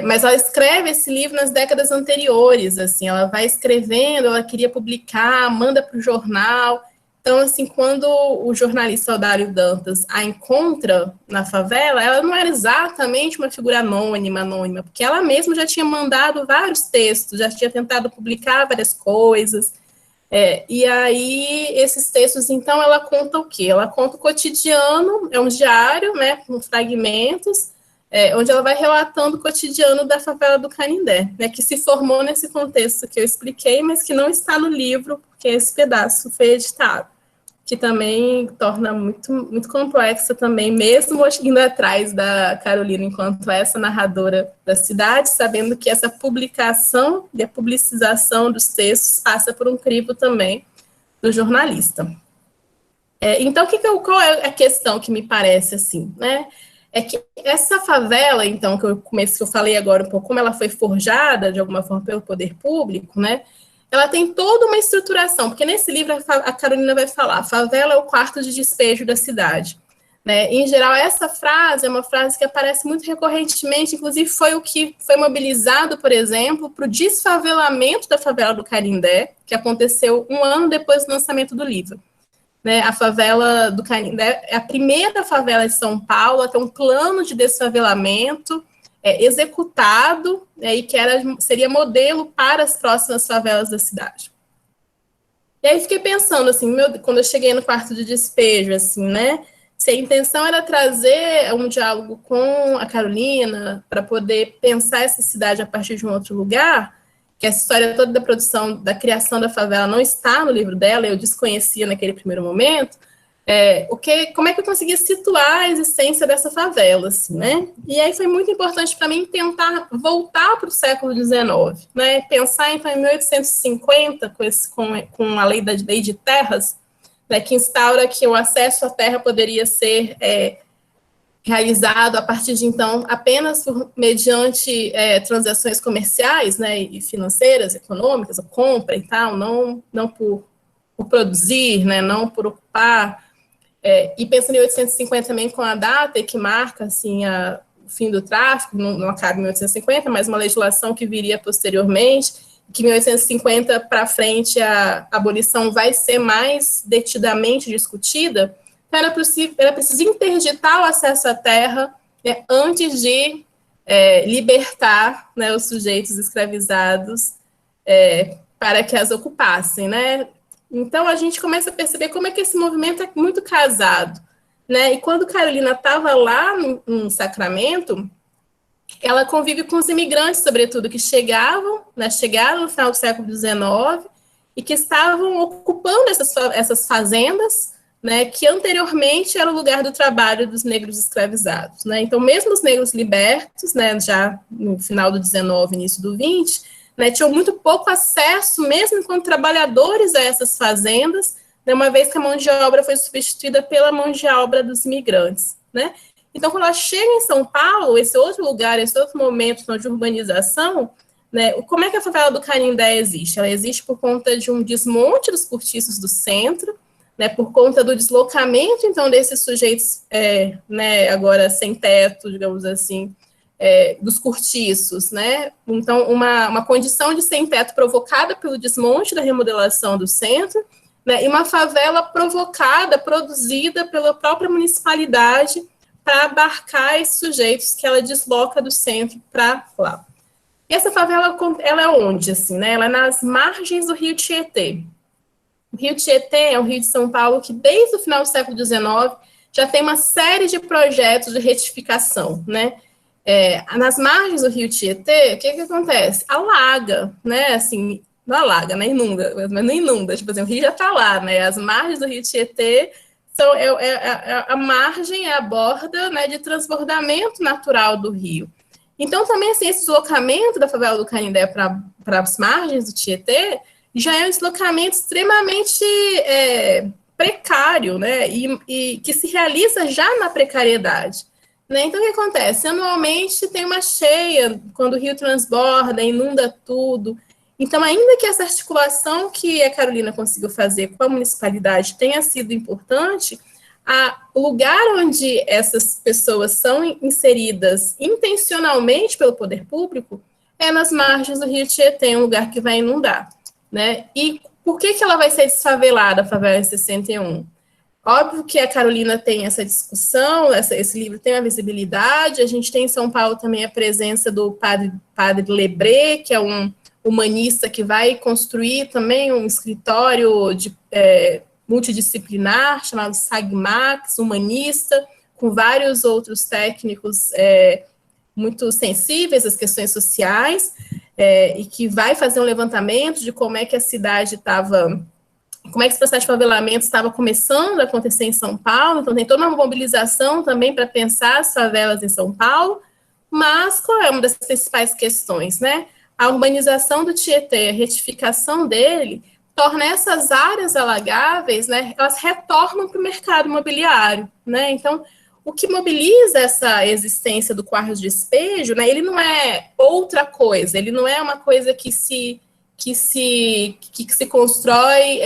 mas ela escreve esse livro nas décadas anteriores, assim, ela vai escrevendo, ela queria publicar, manda para o jornal. Então, assim, quando o jornalista Audálio Dantas a encontra na favela, ela não era exatamente uma figura anônima, porque ela mesma já tinha mandado vários textos, já tinha tentado publicar várias coisas, e aí esses textos, então, ela conta o quê? Ela conta o cotidiano, é um diário, né, com fragmentos, onde ela vai relatando o cotidiano da favela do Canindé, né, que se formou nesse contexto que eu expliquei, mas que não está no livro, porque esse pedaço foi editado, que também torna muito, muito complexa também, mesmo indo atrás da Carolina enquanto essa narradora da cidade, sabendo que essa publicação e a publicização dos textos passa por um crivo também do jornalista. Então, qual é a questão que me parece assim, né? É que essa favela, então, que eu falei agora um pouco, como ela foi forjada, de alguma forma, pelo poder público, né? Ela tem toda uma estruturação, porque nesse livro a Carolina vai falar, a favela é o quarto de despejo da cidade, né? Em geral, essa frase é uma frase que aparece muito recorrentemente, inclusive foi o que foi mobilizado, por exemplo, para o desfavelamento da favela do Canindé, que aconteceu um ano depois do lançamento do livro. Né, a favela do Canindé é a primeira favela de São Paulo a ter um plano de desfavelamento executado, e que seria modelo para as próximas favelas da cidade. E aí fiquei pensando, assim, quando eu cheguei no quarto de despejo, assim, né, se a intenção era trazer um diálogo com a Carolina para poder pensar essa cidade a partir de um outro lugar, que essa história toda da produção, da criação da favela não está no livro dela, eu desconhecia naquele primeiro momento, como é que eu conseguia situar a existência dessa favela, assim, né? E aí foi muito importante para mim tentar voltar para o século XIX, né? Pensar, então, em 1850, com a lei de terras, né, que instaura que o acesso à terra poderia ser realizado a partir de então apenas mediante transações comerciais, né, e financeiras, econômicas, ou compra e tal, não por produzir, né, não por ocupar. E pensando em 1850 também com a data que marca assim, o fim do tráfico, não acaba em 1850, mas uma legislação que viria posteriormente, que em 1850 para frente a abolição vai ser mais detidamente discutida. Era preciso interditar o acesso à terra, né, antes de libertar, né, os sujeitos escravizados para que as ocupassem, né? Então, a gente começa a perceber como é que esse movimento é muito casado, né? E quando Carolina estava lá em Sacramento, ela convive com os imigrantes, sobretudo, que chegaram no final do século XIX e que estavam ocupando essas fazendas, né, que anteriormente era o lugar do trabalho dos negros escravizados, né? Então, mesmo os negros libertos, né, já no final do 19, início do 20, né, tinham muito pouco acesso, mesmo enquanto trabalhadores, a essas fazendas, né, uma vez que a mão de obra foi substituída pela mão de obra dos imigrantes, né? Então, quando ela chega em São Paulo, esse outro lugar, esse outro momento de urbanização, né, como é que a favela do Canindé existe? Ela existe por conta de um desmonte dos cortiços do centro, né, por conta do deslocamento, então, desses sujeitos, né, agora sem teto, digamos assim, dos cortiços, né? Então, uma condição de sem teto provocada pelo desmonte da remodelação do centro, né, e uma favela provocada, produzida pela própria municipalidade para abarcar esses sujeitos que ela desloca do centro para lá. E essa favela, ela é onde, assim, né? Ela é nas margens do Rio Tietê. O Rio Tietê é um rio de São Paulo que, desde o final do século XIX, já tem uma série de projetos de retificação, né? Nas margens do Rio Tietê, o que acontece? Alaga, né? Assim, não alaga, né? Inunda, mas não inunda. Tipo assim, o rio já está lá, né? As margens do Rio Tietê são a margem, a borda, né, de transbordamento natural do rio. Então, também, assim, esse deslocamento da favela do Canindé para as margens do Tietê já é um deslocamento extremamente precário, né, e que se realiza já na precariedade. Né? Então, o que acontece? Anualmente tem uma cheia, quando o rio transborda, inunda tudo. Então, ainda que essa articulação que a Carolina conseguiu fazer com a municipalidade tenha sido importante, o lugar onde essas pessoas são inseridas intencionalmente pelo poder público é nas margens do Rio Tietê, um lugar que vai inundar. Né? E por que ela vai ser desfavelada, a favela em 61? Óbvio que a Carolina tem essa discussão, esse livro tem uma visibilidade, a gente tem em São Paulo também a presença do padre Lebré, que é um humanista que vai construir também um escritório multidisciplinar, chamado SAGMAX, humanista, com vários outros técnicos muito sensíveis às questões sociais, e que vai fazer um levantamento de como é que a cidade estava, como é que esse processo de favelamento estava começando a acontecer em São Paulo. Então tem toda uma mobilização também para pensar as favelas em São Paulo, mas qual é uma das principais questões, né? A urbanização do Tietê, a retificação dele, torna essas áreas alagáveis, né, elas retornam para o mercado imobiliário, né? Então, o que mobiliza essa existência do quarto de despejo, né, ele não é outra coisa, ele não é uma coisa que que se constrói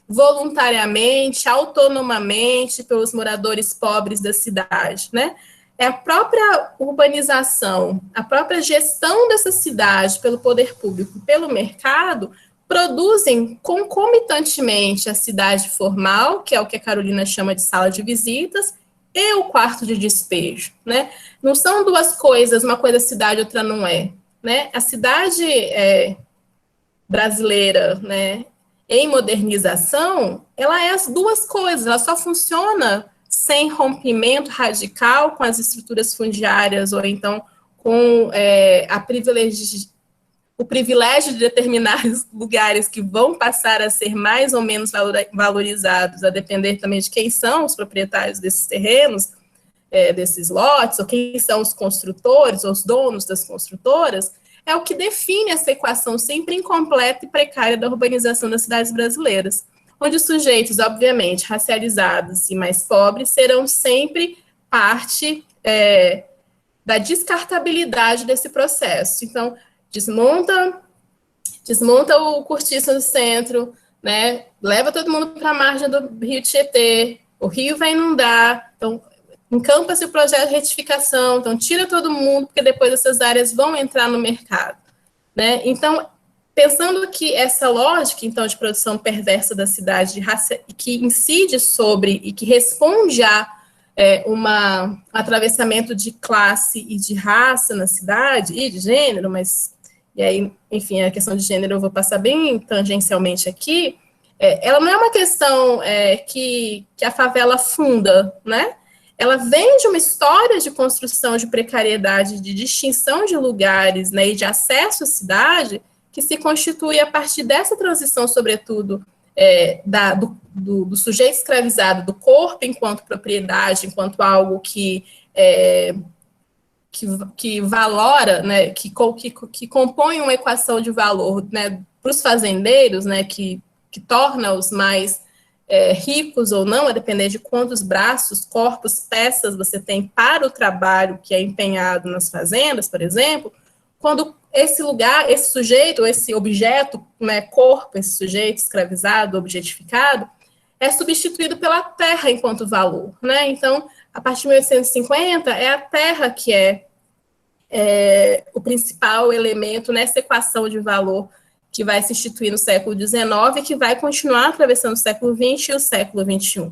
voluntariamente, autonomamente pelos moradores pobres da cidade, né? É a própria urbanização, a própria gestão dessa cidade pelo poder público, pelo mercado, produzem concomitantemente a cidade formal, que é o que a Carolina chama de sala de visitas, e o quarto de despejo, né? Não são duas coisas, uma coisa é cidade, outra não é, né? A cidade brasileira, né, em modernização, ela é as duas coisas, ela só funciona sem rompimento radical com as estruturas fundiárias, ou então com o privilégio de determinados lugares que vão passar a ser mais ou menos valorizados, a depender também de quem são os proprietários desses terrenos, desses lotes, ou quem são os construtores, ou os donos das construtoras, é o que define essa equação sempre incompleta e precária da urbanização das cidades brasileiras, onde os sujeitos, obviamente, racializados e mais pobres, serão sempre parte da descartabilidade desse processo. Então, desmonta o cortiço no centro, né? Leva todo mundo para a margem do rio Tietê, o rio vai inundar, então encampa-se o projeto de retificação, então tira todo mundo, porque depois essas áreas vão entrar no mercado, né? Então, pensando que essa lógica, então, de produção perversa da cidade, que incide sobre e que responde a um atravessamento de classe e de raça na cidade, e de gênero, mas, e aí, enfim, a questão de gênero eu vou passar bem tangencialmente aqui, ela não é uma questão que a favela funda, né? Ela vem de uma história de construção de precariedade, de distinção de lugares, né, e de acesso à cidade, que se constitui a partir dessa transição, sobretudo, do sujeito escravizado, do corpo enquanto propriedade, enquanto algo que valora, né, que compõe uma equação de valor, né, para os fazendeiros, né, que torna-os mais ricos ou não, a depender de quantos braços, corpos, peças você tem para o trabalho que é empenhado nas fazendas, por exemplo, quando esse lugar, esse sujeito, esse objeto, né, corpo, esse sujeito escravizado, objetificado, é substituído pela terra enquanto valor, né? Então, a partir de 1850, é a terra que é o principal elemento nessa equação de valor que vai se instituir no século XIX e que vai continuar atravessando o século XX e o século XXI.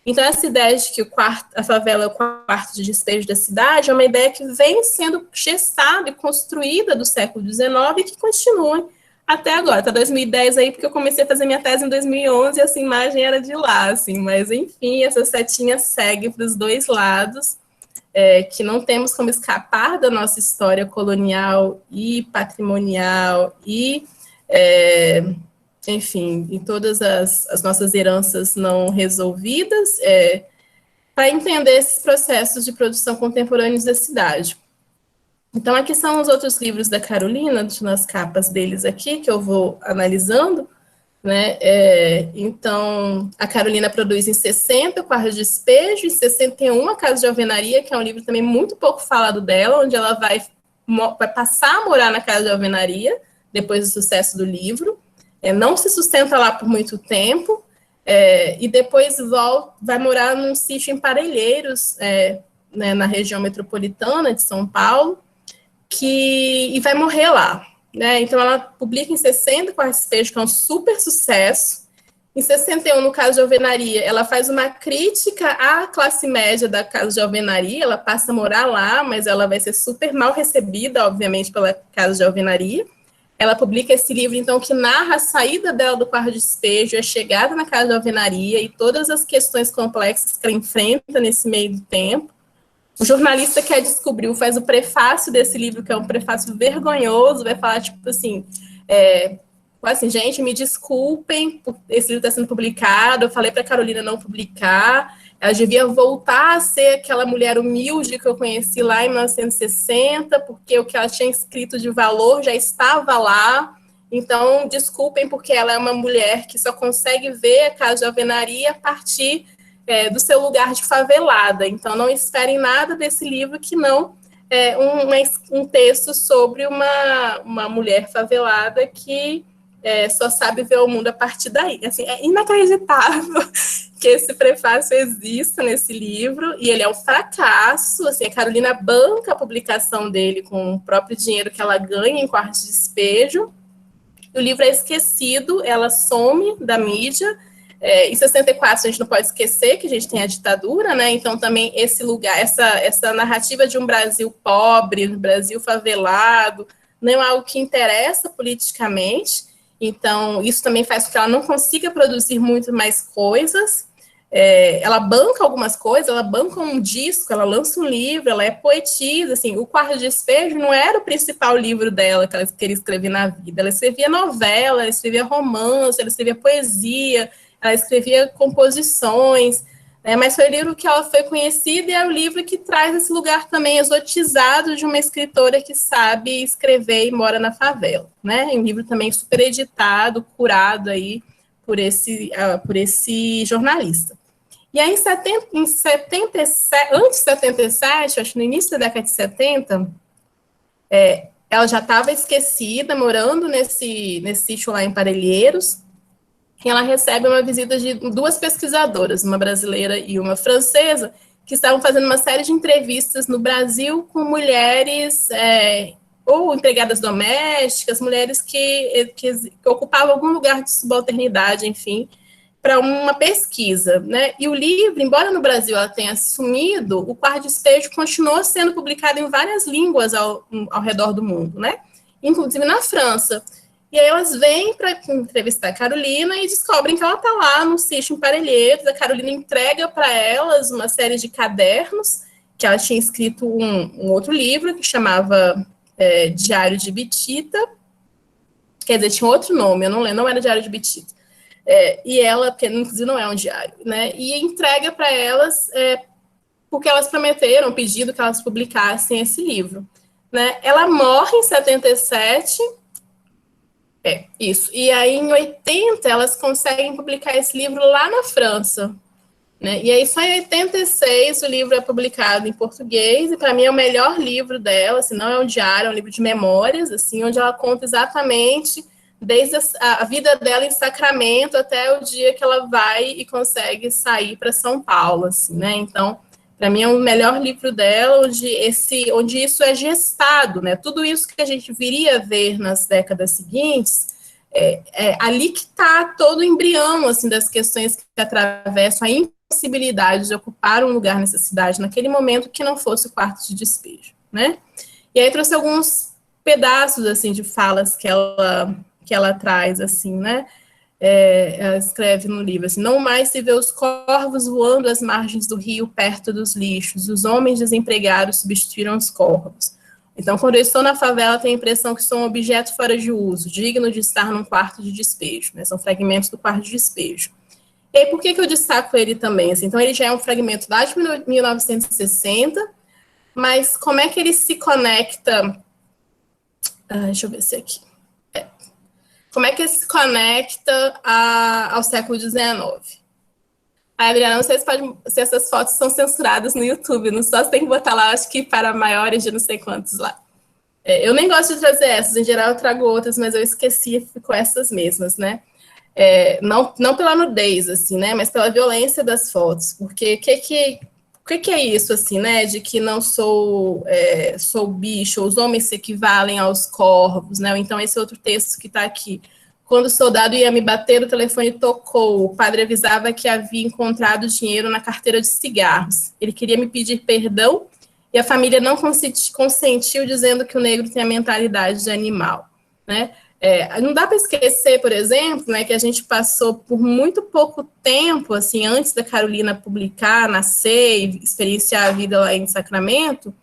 Então, essa ideia de que a favela é o quarto de despejo da cidade é uma ideia que vem sendo gestada e construída do século XIX e que continua até agora, até 2010 aí, porque eu comecei a fazer minha tese em 2011 e essa imagem era de lá, assim, mas enfim, essa setinha segue para os dois lados, que não temos como escapar da nossa história colonial e patrimonial e enfim, em todas as nossas heranças não resolvidas, para entender esses processos de produção contemporâneos da cidade. Então, aqui são os outros livros da Carolina, nas capas deles aqui, que eu vou analisando, né? Então, a Carolina produz em 60, o Quarto de Despejo, em 61, A Casa de Alvenaria, que é um livro também muito pouco falado dela, onde ela vai passar a morar na Casa de Alvenaria, depois do sucesso do livro, não se sustenta lá por muito tempo, e depois vai morar num sítio em Parelheiros, né, na região metropolitana de São Paulo, e vai morrer lá, né? Então, ela publica em 60, Quarto de Despejo, que é um super sucesso. Em 61, no Caso de Alvenaria, ela faz uma crítica à classe média da Casa de Alvenaria, ela passa a morar lá, mas ela vai ser super mal recebida, obviamente, pela Casa de Alvenaria. Ela publica esse livro, então, que narra a saída dela do Quarto de Despejo, a chegada na Casa de Alvenaria e todas as questões complexas que ela enfrenta nesse meio do tempo. O jornalista que a descobriu faz o prefácio desse livro, que é um prefácio vergonhoso, vai falar, tipo assim, gente, me desculpem, esse livro está sendo publicado, eu falei para a Carolina não publicar, ela devia voltar a ser aquela mulher humilde que eu conheci lá em 1960, porque o que ela tinha escrito de valor já estava lá, então, desculpem, porque ela é uma mulher que só consegue ver a Casa de Alvenaria a partir do seu lugar de favelada. Então, não esperem nada desse livro que não um texto sobre uma mulher favelada que só sabe ver o mundo a partir daí. Assim, é inacreditável que esse prefácio exista nesse livro, e ele é um fracasso. Assim, a Carolina banca a publicação dele com o próprio dinheiro que ela ganha em quarto de despejo. O livro é esquecido, ela some da mídia. Em 64, a gente não pode esquecer que a gente tem a ditadura, né? Então, também esse lugar, essa narrativa de um Brasil pobre, um Brasil favelado, não é algo que interessa politicamente. Então, isso também faz com que ela não consiga produzir muito mais coisas. Ela banca algumas coisas, ela banca um disco, ela lança um livro, ela é poetisa. Assim, o Quarto de Despejo não era o principal livro dela que ela queria escrever na vida. Ela escrevia novela, ela escrevia romance, ela escrevia poesia, ela escrevia composições, né, mas foi o livro que ela foi conhecida, e é o livro que traz esse lugar também exotizado de uma escritora que sabe escrever e mora na favela, né? É um livro também super editado, curado aí por esse jornalista. E aí, em 77, antes de 77, acho que no início da década de 70, ela já estava esquecida, morando nesse sítio lá em Parelheiros. E ela recebe uma visita de duas pesquisadoras, uma brasileira e uma francesa, que estavam fazendo uma série de entrevistas no Brasil com mulheres ou empregadas domésticas, mulheres que ocupavam algum lugar de subalternidade, enfim, para uma pesquisa, né? E o livro, embora no Brasil ela tenha sumido, o Quarto de Despejo continuou sendo publicado em várias línguas ao redor do mundo, né? Inclusive na França. E aí elas vêm para entrevistar a Carolina e descobrem que ela está lá no sítio em Parelheiros. A Carolina entrega para elas uma série de cadernos, que ela tinha escrito um outro livro que chamava Diário de Bitita. Quer dizer, tinha outro nome, eu não lembro, não era Diário de Bitita. E ela, porque inclusive não é um diário, né? E entrega para elas, porque elas prometeram, pedido que elas publicassem esse livro, né? Ela morre em 77. Isso. E aí, em 80, elas conseguem publicar esse livro lá na França, né? E aí, só em 86, o livro é publicado em português, e para mim é o melhor livro dela, assim, não é um diário, é um livro de memórias, assim, onde ela conta exatamente desde a vida dela em Sacramento até o dia que ela vai e consegue sair para São Paulo, assim, né? Então, para mim é o melhor livro dela, onde isso é gestado, né? Tudo isso que a gente viria a ver nas décadas seguintes, ali que está todo o embrião, assim, das questões que atravessam a impossibilidade de ocupar um lugar nessa cidade naquele momento que não fosse o quarto de despejo, né? E aí trouxe alguns pedaços, assim, de falas que ela traz, assim, né? Ela escreve no livro, assim, não mais se vê os corvos voando às margens do rio perto dos lixos, os homens desempregados substituíram os corvos. Então, quando eu estou na favela, tenho a impressão que sou um objeto fora de uso, digno de estar num quarto de despejo, né? São fragmentos do quarto de despejo. E aí, por que eu destaco ele também? Assim, então, ele já é um fragmento lá de 1960, mas como é que ele se conecta? Deixa eu ver se aqui. Como é que se conecta ao século XIX? Adriana, não sei se essas fotos são censuradas no YouTube, não só você tem que botar lá, acho que para maiores de não sei quantos lá. Eu nem gosto de trazer essas, em geral eu trago outras, mas eu esqueci e ficou essas mesmas, né? Não pela nudez, assim, né? Mas pela violência das fotos, porque o que é isso, assim, né? De que não sou bicho, os homens se equivalem aos corvos, né? Então, esse outro texto que está aqui. Quando o soldado ia me bater, o telefone tocou. O padre avisava que havia encontrado dinheiro na carteira de cigarros. Ele queria me pedir perdão e a família não consentiu, dizendo que o negro tem a mentalidade de animal, né? Não dá para esquecer, por exemplo, né, que a gente passou por muito pouco tempo, assim, antes da Carolina publicar, nascer e experienciar a vida lá em Sacramento,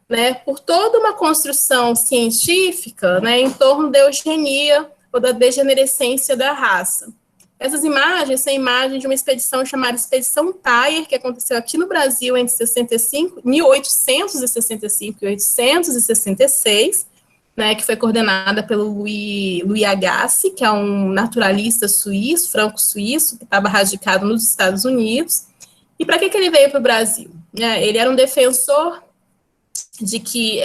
né, por toda uma construção científica, né, em torno da eugenia ou da degenerescência da raça. Essas imagens são imagens de uma expedição chamada Expedição Thayer, que aconteceu aqui no Brasil entre 1865 e 1866, né, que foi coordenada pelo Louis Agassiz, que é um naturalista suíço, franco-suíço, que estava radicado nos Estados Unidos. E para que ele veio para o Brasil? Ele era um defensor de que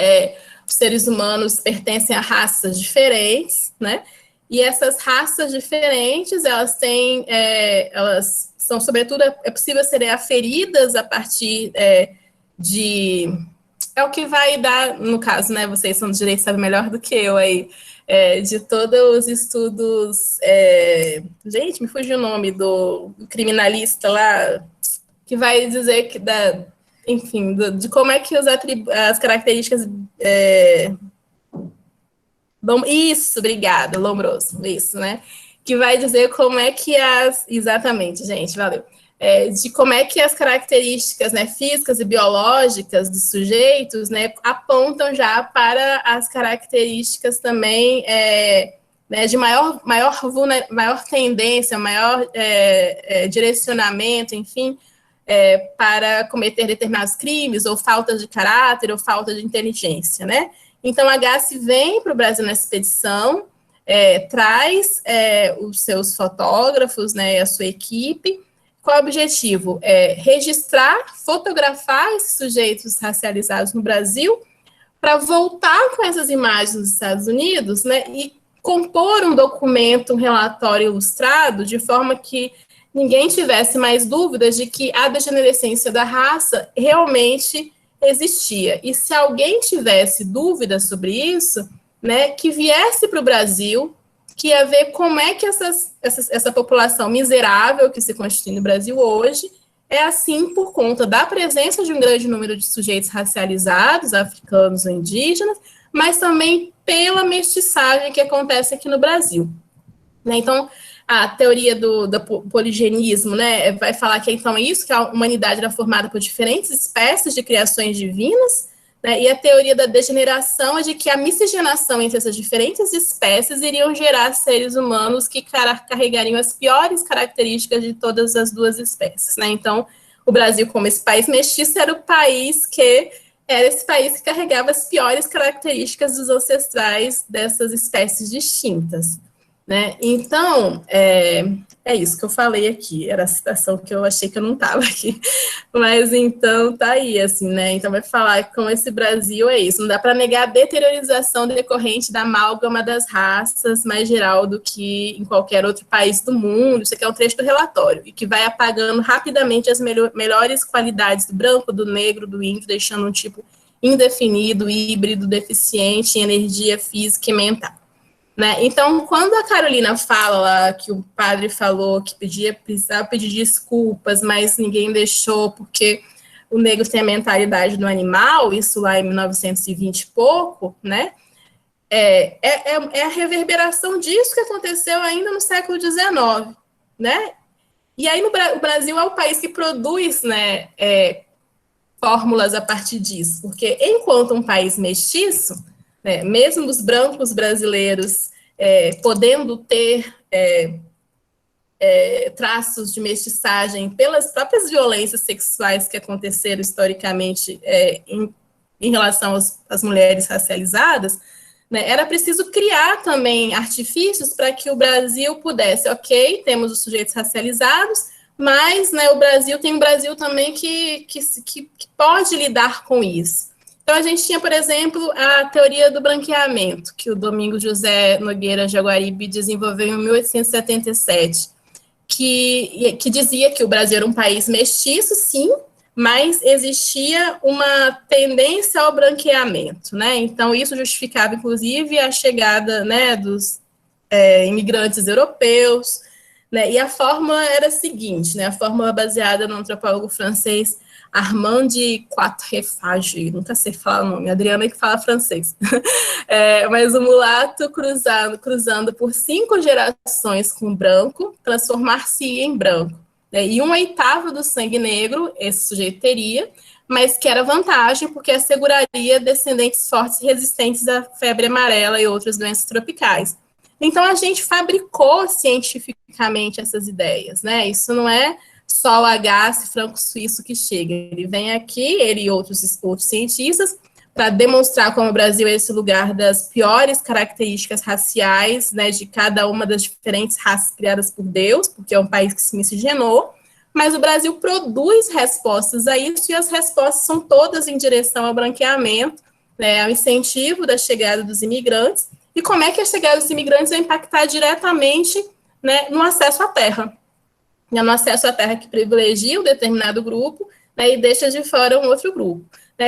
os seres humanos pertencem a raças diferentes, né? E essas raças diferentes, elas têm, elas são, sobretudo, é possível serem aferidas a partir de... É o que vai dar, no caso, né? Vocês são do direito, sabem melhor do que eu aí, de todos os estudos... gente, me fugiu o nome do criminalista lá, que vai dizer que enfim, de como é que as características... isso, obrigada, Lombroso, isso, né? Que vai dizer como é que exatamente, gente, valeu. De como é que as características, né, físicas e biológicas dos sujeitos, né, apontam já para as características também né, de maior tendência, maior direcionamento, enfim, para cometer determinados crimes, ou falta de caráter, ou falta de inteligência, né? Então, a Gacy vem para o Brasil nessa expedição, traz os seus fotógrafos, né, a sua equipe. Qual é o objetivo? Registrar, fotografar esses sujeitos racializados no Brasil, para voltar com essas imagens dos Estados Unidos, né, e compor um documento, um relatório ilustrado, de forma que ninguém tivesse mais dúvidas de que a degenerescência da raça realmente existia. E se alguém tivesse dúvidas sobre isso, né, que viesse para o Brasil, que ia ver como é que essa população miserável que se constitui no Brasil hoje é assim por conta da presença de um grande número de sujeitos racializados, africanos ou indígenas, mas também pela mestiçagem que acontece aqui no Brasil. Né? Então, a teoria do poligenismo, né, vai falar que então é isso, que a humanidade era formada por diferentes espécies de criações divinas, né, e a teoria da degeneração é de que a miscigenação entre essas diferentes espécies iriam gerar seres humanos que carregariam as piores características de todas as duas espécies. Né? Então, o Brasil, como esse país mestiço, era esse país que carregava as piores características dos ancestrais dessas espécies distintas. Né? Então, é isso que eu falei aqui, era a citação que eu achei que eu não estava aqui, mas então tá aí, assim, né? Então vai falar que com esse Brasil é isso, não dá para negar a deteriorização decorrente da amálgama das raças mais geral do que em qualquer outro país do mundo. Isso aqui é um trecho do relatório, e que vai apagando rapidamente as melhores qualidades do branco, do negro, do índio, deixando um tipo indefinido, híbrido, deficiente em energia física e mental. Né? Então, quando a Carolina fala lá que o padre falou que precisava pedir desculpas, mas ninguém deixou porque o negro tem a mentalidade do animal, isso lá em 1920 e pouco, né? É a reverberação disso que aconteceu ainda no século XIX, né? E aí o Brasil é o país que produz, né, fórmulas a partir disso, porque enquanto um país mestiço, né, mesmo os brancos brasileiros podendo ter traços de mestiçagem pelas próprias violências sexuais que aconteceram historicamente em relação às mulheres racializadas, né, era preciso criar também artifícios para que o Brasil pudesse, ok, temos os sujeitos racializados, mas, né, o Brasil tem um Brasil também que pode lidar com isso. Então, a gente tinha, por exemplo, a teoria do branqueamento, que o Domingos José Nogueira Jaguaribe desenvolveu em 1877, que dizia que o Brasil era um país mestiço, sim, mas existia uma tendência ao branqueamento, né? Então, isso justificava, inclusive, a chegada, né, dos imigrantes europeus, né? E a fórmula era a seguinte, né? A fórmula baseada no antropólogo francês Armand de Quatrefages, nunca sei falar o nome, a Adriana que fala francês. Mas o mulato cruzando por 5 gerações com o branco, transformar-se em branco. E 1/8 do sangue negro, esse sujeito teria, mas que era vantagem, porque asseguraria descendentes fortes e resistentes à febre amarela e outras doenças tropicais. Então, a gente fabricou cientificamente essas ideias, né? Isso não é só o Agassiz franco-suíço que chega. Ele vem aqui, ele e outros cientistas, para demonstrar como o Brasil é esse lugar das piores características raciais, né, de cada uma das diferentes raças criadas por Deus, porque é um país que se miscigenou, mas o Brasil produz respostas a isso, e as respostas são todas em direção ao branqueamento, né, ao incentivo da chegada dos imigrantes, e como é que a chegada dos imigrantes vai impactar diretamente, né, no acesso à terra. No acesso à terra que privilegia um determinado grupo, né, e deixa de fora um outro grupo.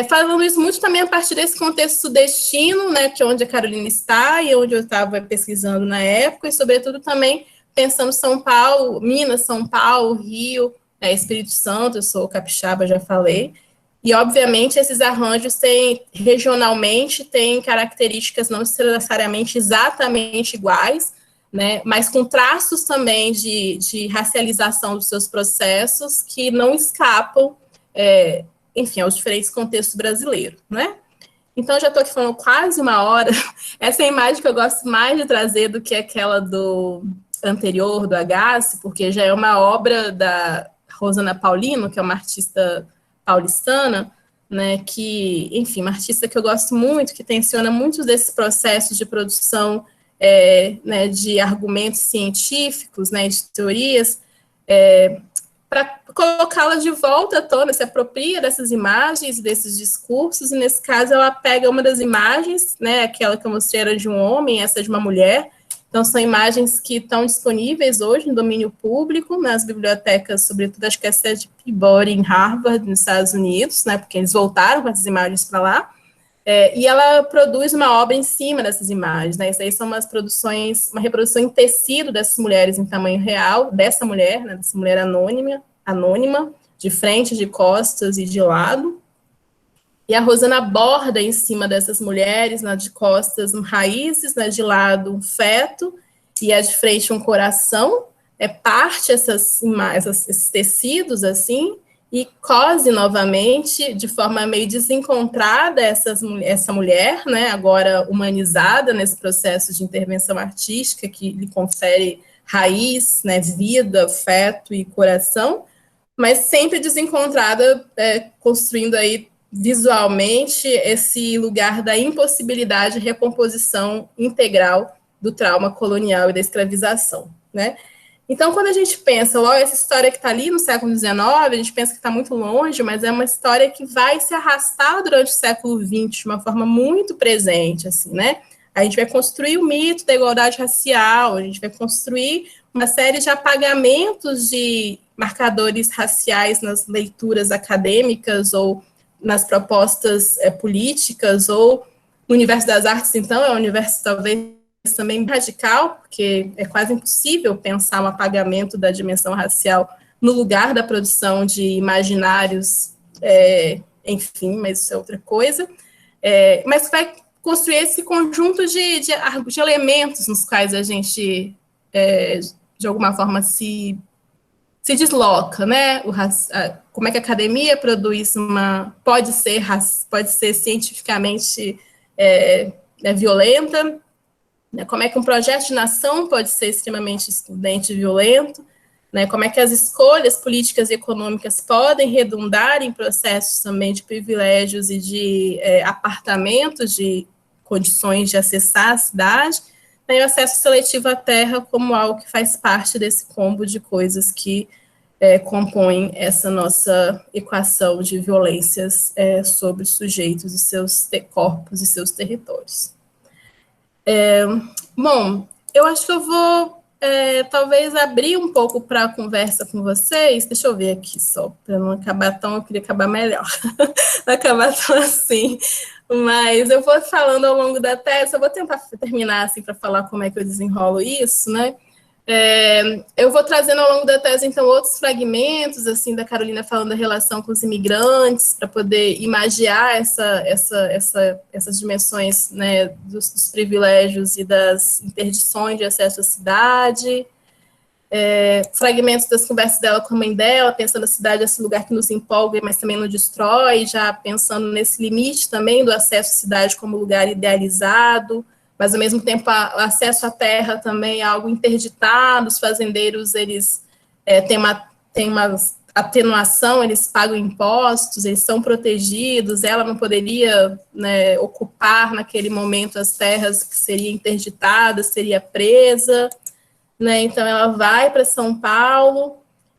Falando isso muito também a partir desse contexto sudestino, né, que é onde a Carolina está e onde eu estava pesquisando na época, e sobretudo também pensando São Paulo, Minas, São Paulo, Rio, Espírito Santo, eu sou capixaba, já falei, e obviamente esses arranjos regionalmente têm características não necessariamente exatamente iguais, né, mas com traços também de racialização dos seus processos que não escapam, enfim, aos diferentes contextos brasileiros, né? Então, já estou aqui falando quase uma hora. Essa é a imagem que eu gosto mais de trazer do que aquela do anterior, do Agasse, porque já é uma obra da Rosana Paulino, que é uma artista paulistana, né, que, enfim, uma artista que eu gosto muito, que tensiona muitos desses processos de produção né, de argumentos científicos, né, de teorias, para colocá-las de volta à tona, se apropria dessas imagens, desses discursos, e nesse caso ela pega uma das imagens, né, aquela que eu mostrei era de um homem, essa de uma mulher. Então são imagens que estão disponíveis hoje no domínio público, nas bibliotecas, sobretudo acho que essa é de Peabody em Harvard, nos Estados Unidos, né, porque eles voltaram com essas imagens para lá. E ela produz uma obra em cima dessas imagens, né? Isso aí são umas produções, uma reprodução em tecido dessas mulheres em tamanho real, dessa mulher, né? Dessa mulher anônima, de frente, de costas e de lado. E a Rosana borda em cima dessas mulheres, na de costas, raízes, na de lado, um feto, e a de frente, um coração. Parte esses tecidos, assim, e cose novamente, de forma meio desencontrada, essa mulher, né, agora humanizada nesse processo de intervenção artística, que lhe confere raiz, né, vida, feto e coração, mas sempre desencontrada, construindo aí visualmente esse lugar da impossibilidade de recomposição integral do trauma colonial e da escravização, né? Então, quando a gente pensa, essa história que está ali no século XIX, a gente pensa que está muito longe, mas é uma história que vai se arrastar durante o século XX de uma forma muito presente, assim, né? A gente vai construir o mito da igualdade racial, a gente vai construir uma série de apagamentos de marcadores raciais nas leituras acadêmicas ou nas propostas políticas, ou no universo das artes, então, é um universo talvez também radical, porque é quase impossível pensar um apagamento da dimensão racial no lugar da produção de imaginários, enfim, mas isso é outra coisa, mas vai construir esse conjunto de elementos nos quais a gente, de alguma forma, se desloca, né? Como é que a academia produz pode ser cientificamente violenta, né? Como é que um projeto de nação pode ser extremamente excludente e violento, né? Como é que as escolhas políticas e econômicas podem redundar em processos também de privilégios e de apartamentos de condições de acessar a cidade, né? E o acesso seletivo à terra como algo que faz parte desse combo de coisas que compõem essa nossa equação de violências sobre os sujeitos e seus corpos e seus territórios. Bom, eu acho que eu vou talvez abrir um pouco para a conversa com vocês. Deixa eu ver aqui só, para não acabar tão, eu queria acabar melhor, não acabar tão assim. Mas eu vou falando ao longo da tese, eu vou tentar terminar assim para falar como é que eu desenrolo isso, né? Eu vou trazendo ao longo da tese, então, outros fragmentos, assim, da Carolina falando da relação com os imigrantes, para poder imagiar essas dimensões, né, dos privilégios e das interdições de acesso à cidade, fragmentos das conversas dela com a mãe dela, pensando a cidade esse lugar que nos empolga, mas também nos destrói, já pensando nesse limite também do acesso à cidade como lugar idealizado, mas, ao mesmo tempo, o acesso à terra também é algo interditado, os fazendeiros, eles têm uma atenuação, eles pagam impostos, eles são protegidos, ela não poderia, né, ocupar naquele momento as terras que seria interditada, seria presa, né, então ela vai para São Paulo,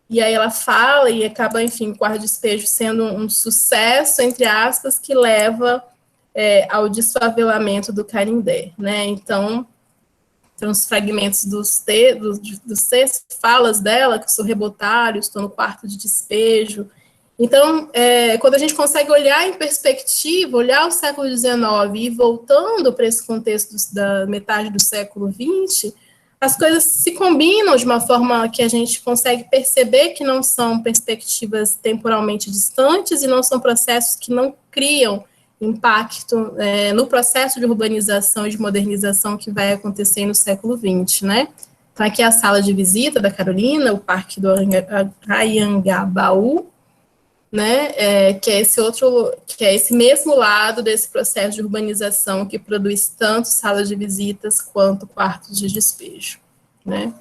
E aí ela fala e acaba, enfim, o Quarto de Despejo sendo um sucesso, entre aspas, que leva ao desfavelamento do Canindé, né? Então, tem uns fragmentos dos textos, falas dela, que sou rebotário, estou no quarto de despejo. Então, quando a gente consegue olhar em perspectiva, olhar o século XIX e ir voltando para esse contexto da metade do século XX, as coisas se combinam de uma forma que a gente consegue perceber que não são perspectivas temporalmente distantes e não são processos que não criam impacto no processo de urbanização e de modernização que vai acontecer no século XX, né? Então, aqui é a sala de visita da Carolina, o Parque do Anhangabaú, né? Que é esse mesmo lado desse processo de urbanização que produz tanto salas de visitas quanto quartos de despejo, né?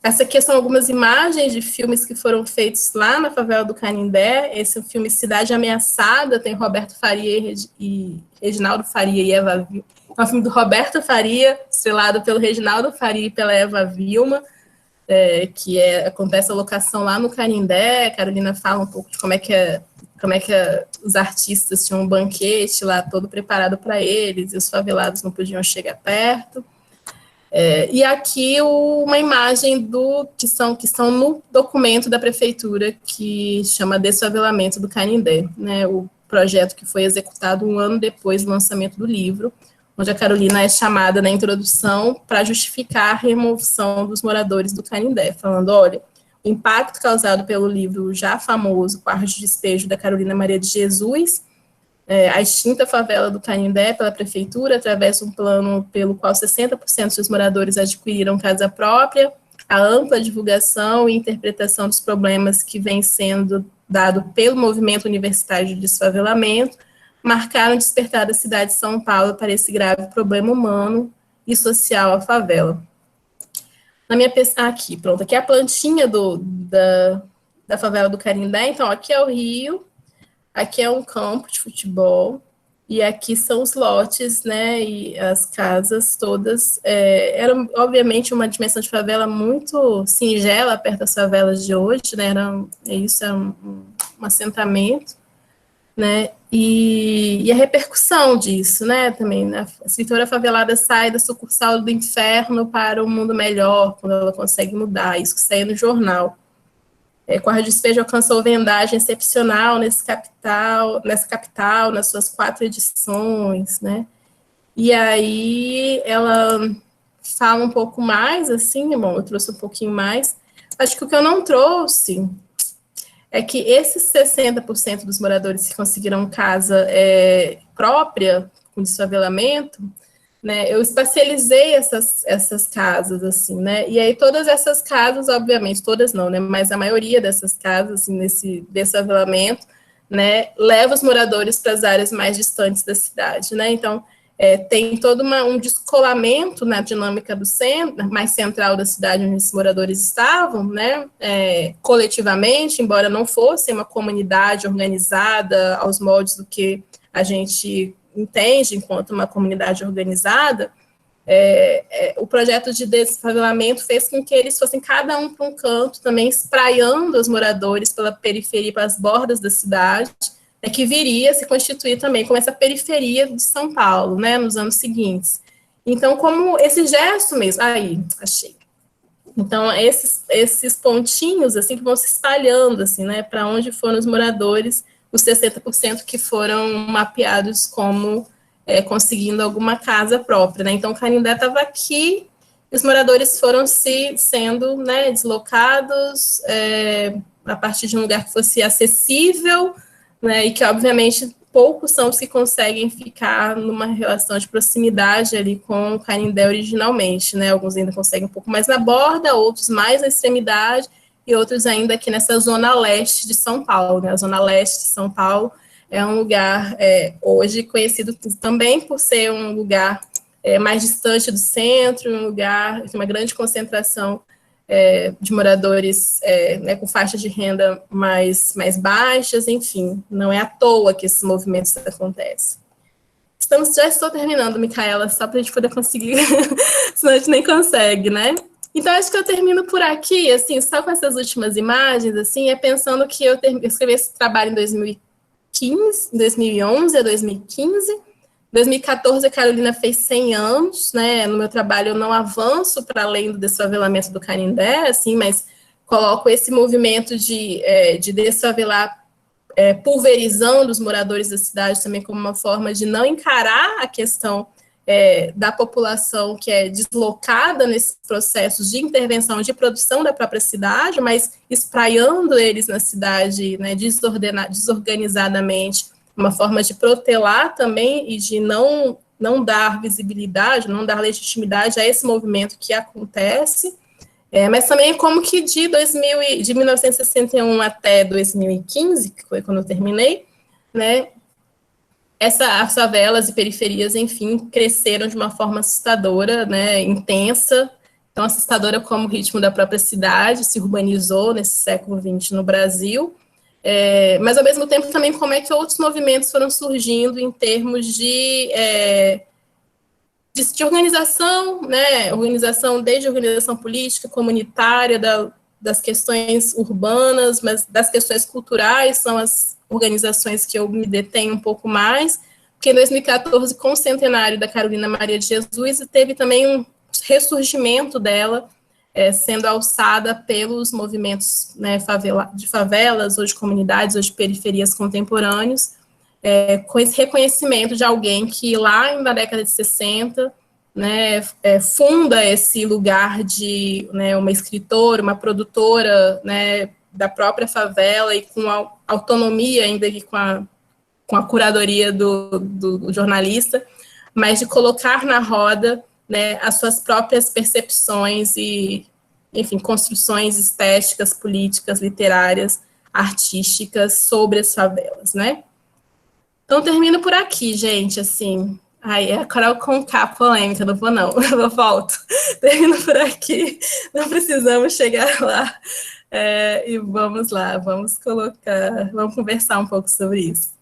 Essa aqui são algumas imagens de filmes que foram feitos lá na favela do Canindé. Esse é o filme Cidade Ameaçada, tem Roberto Faria e Reginaldo Faria e Eva Vilma. É um filme do Roberto Faria, estrelado pelo Reginaldo Faria e pela Eva Vilma, acontece a locação lá no Canindé. A Carolina fala um pouco de como é que os artistas tinham um banquete lá todo preparado para eles, e os favelados não podiam chegar perto. E aqui uma imagem que estão no documento da prefeitura que chama Desfavelamento do Canindé, né, o projeto que foi executado um ano depois do lançamento do livro, onde a Carolina é chamada na introdução para justificar a remoção dos moradores do Canindé, falando, olha, o impacto causado pelo livro já famoso Quarto de Despejo da Carolina Maria de Jesus, a extinta favela do Canindé pela prefeitura, através de um plano pelo qual 60% dos moradores adquiriram casa própria, a ampla divulgação e interpretação dos problemas que vem sendo dado pelo movimento universitário de desfavelamento, marcaram o despertar da cidade de São Paulo para esse grave problema humano e social, a favela. Na minha aqui, pronto, aqui é a plantinha da favela do Canindé. Então, aqui é o rio, aqui é um campo de futebol, e aqui são os lotes, né, e as casas todas. Era, obviamente, uma dimensão de favela muito singela, perto das favelas de hoje, né, era um assentamento, né, e a repercussão disso, né, também, né, a escritora favelada sai da sucursal do inferno para um mundo melhor, quando ela consegue mudar, isso que sai no jornal. Quarto de Despejo alcançou vendagem excepcional nessa capital, nas suas 4 edições, né? E aí ela fala um pouco mais, assim, bom, eu trouxe um pouquinho mais. Acho que o que eu não trouxe é que esses 60% dos moradores que conseguiram casa própria, com desfavelamento, né, eu espacializei essas casas, assim, né, e aí todas essas casas, obviamente, todas não, né, mas a maioria dessas casas, assim, nesse desfavelamento, né, leva os moradores para as áreas mais distantes da cidade, né, então tem todo um descolamento na dinâmica do centro, mais central da cidade, onde os moradores estavam, né, coletivamente, embora não fosse uma comunidade organizada aos moldes do que a gente entende enquanto uma comunidade organizada, o projeto de desfavelamento fez com que eles fossem cada um para um canto, também espraiando os moradores pela periferia, pelas bordas da cidade, que viria a se constituir também como essa periferia de São Paulo, né, nos anos seguintes. Então, como esse gesto mesmo, aí, achei. Então, esses pontinhos, assim, que vão se espalhando, assim, né, para onde foram os moradores, os 60% que foram mapeados como conseguindo alguma casa própria, né? Então, o Canindé estava aqui, e os moradores foram sendo, né, deslocados a partir de um lugar que fosse acessível, né, e que, obviamente, poucos são os que conseguem ficar numa relação de proximidade ali com o Canindé originalmente, né? Alguns ainda conseguem um pouco mais na borda, outros mais na extremidade, e outros ainda aqui nessa zona leste de São Paulo, né? A zona leste de São Paulo é um lugar hoje conhecido também por ser um lugar mais distante do centro, um lugar que tem uma grande concentração de moradores né, com faixas de renda mais baixas, enfim, não é à toa que esses movimentos acontecem. Já estou terminando, Micaela, só para a gente poder conseguir, senão a gente nem consegue, né? Então, acho que eu termino por aqui, assim, só com essas últimas imagens, assim, pensando que eu escrevi esse trabalho em 2015, 2011 a 2015. Em 2014, a Carolina fez 100 anos, né? No meu trabalho, eu não avanço para além do desfavelamento do Canindé, assim, mas coloco esse movimento de desfavelar, pulverizando os moradores da cidade também como uma forma de não encarar a questão da população que é deslocada nesses processos de intervenção, de produção da própria cidade, mas espraiando eles na cidade, né, desorganizadamente, uma forma de protelar também e de não dar visibilidade, não dar legitimidade a esse movimento que acontece. Mas também como que de 1961 até 2015, que foi quando eu terminei, né, as favelas e periferias, enfim, cresceram de uma forma assustadora, né, intensa, tão assustadora como o ritmo da própria cidade, se urbanizou nesse século XX no Brasil, mas ao mesmo tempo também como é que outros movimentos foram surgindo em termos de organização, né, organização desde a organização política, comunitária, das questões urbanas, mas das questões culturais são as organizações que eu me detenho um pouco mais, porque em 2014, com o centenário da Carolina Maria de Jesus, teve também um ressurgimento dela, sendo alçada pelos movimentos, né, de favelas, ou de comunidades, ou de periferias contemporâneos, com esse reconhecimento de alguém que lá na década de 60, né, funda esse lugar de, né, uma escritora, uma produtora, né, da própria favela e com autonomia, ainda que com a curadoria do jornalista, mas de colocar na roda, né, as suas próprias percepções e, enfim, construções estéticas, políticas, literárias, artísticas sobre as favelas, né? Então, termino por aqui, gente, assim. Ai, é a Carol Conká polêmica, não vou não, eu volto. Termino por aqui, não precisamos chegar lá. E vamos lá, vamos conversar um pouco sobre isso.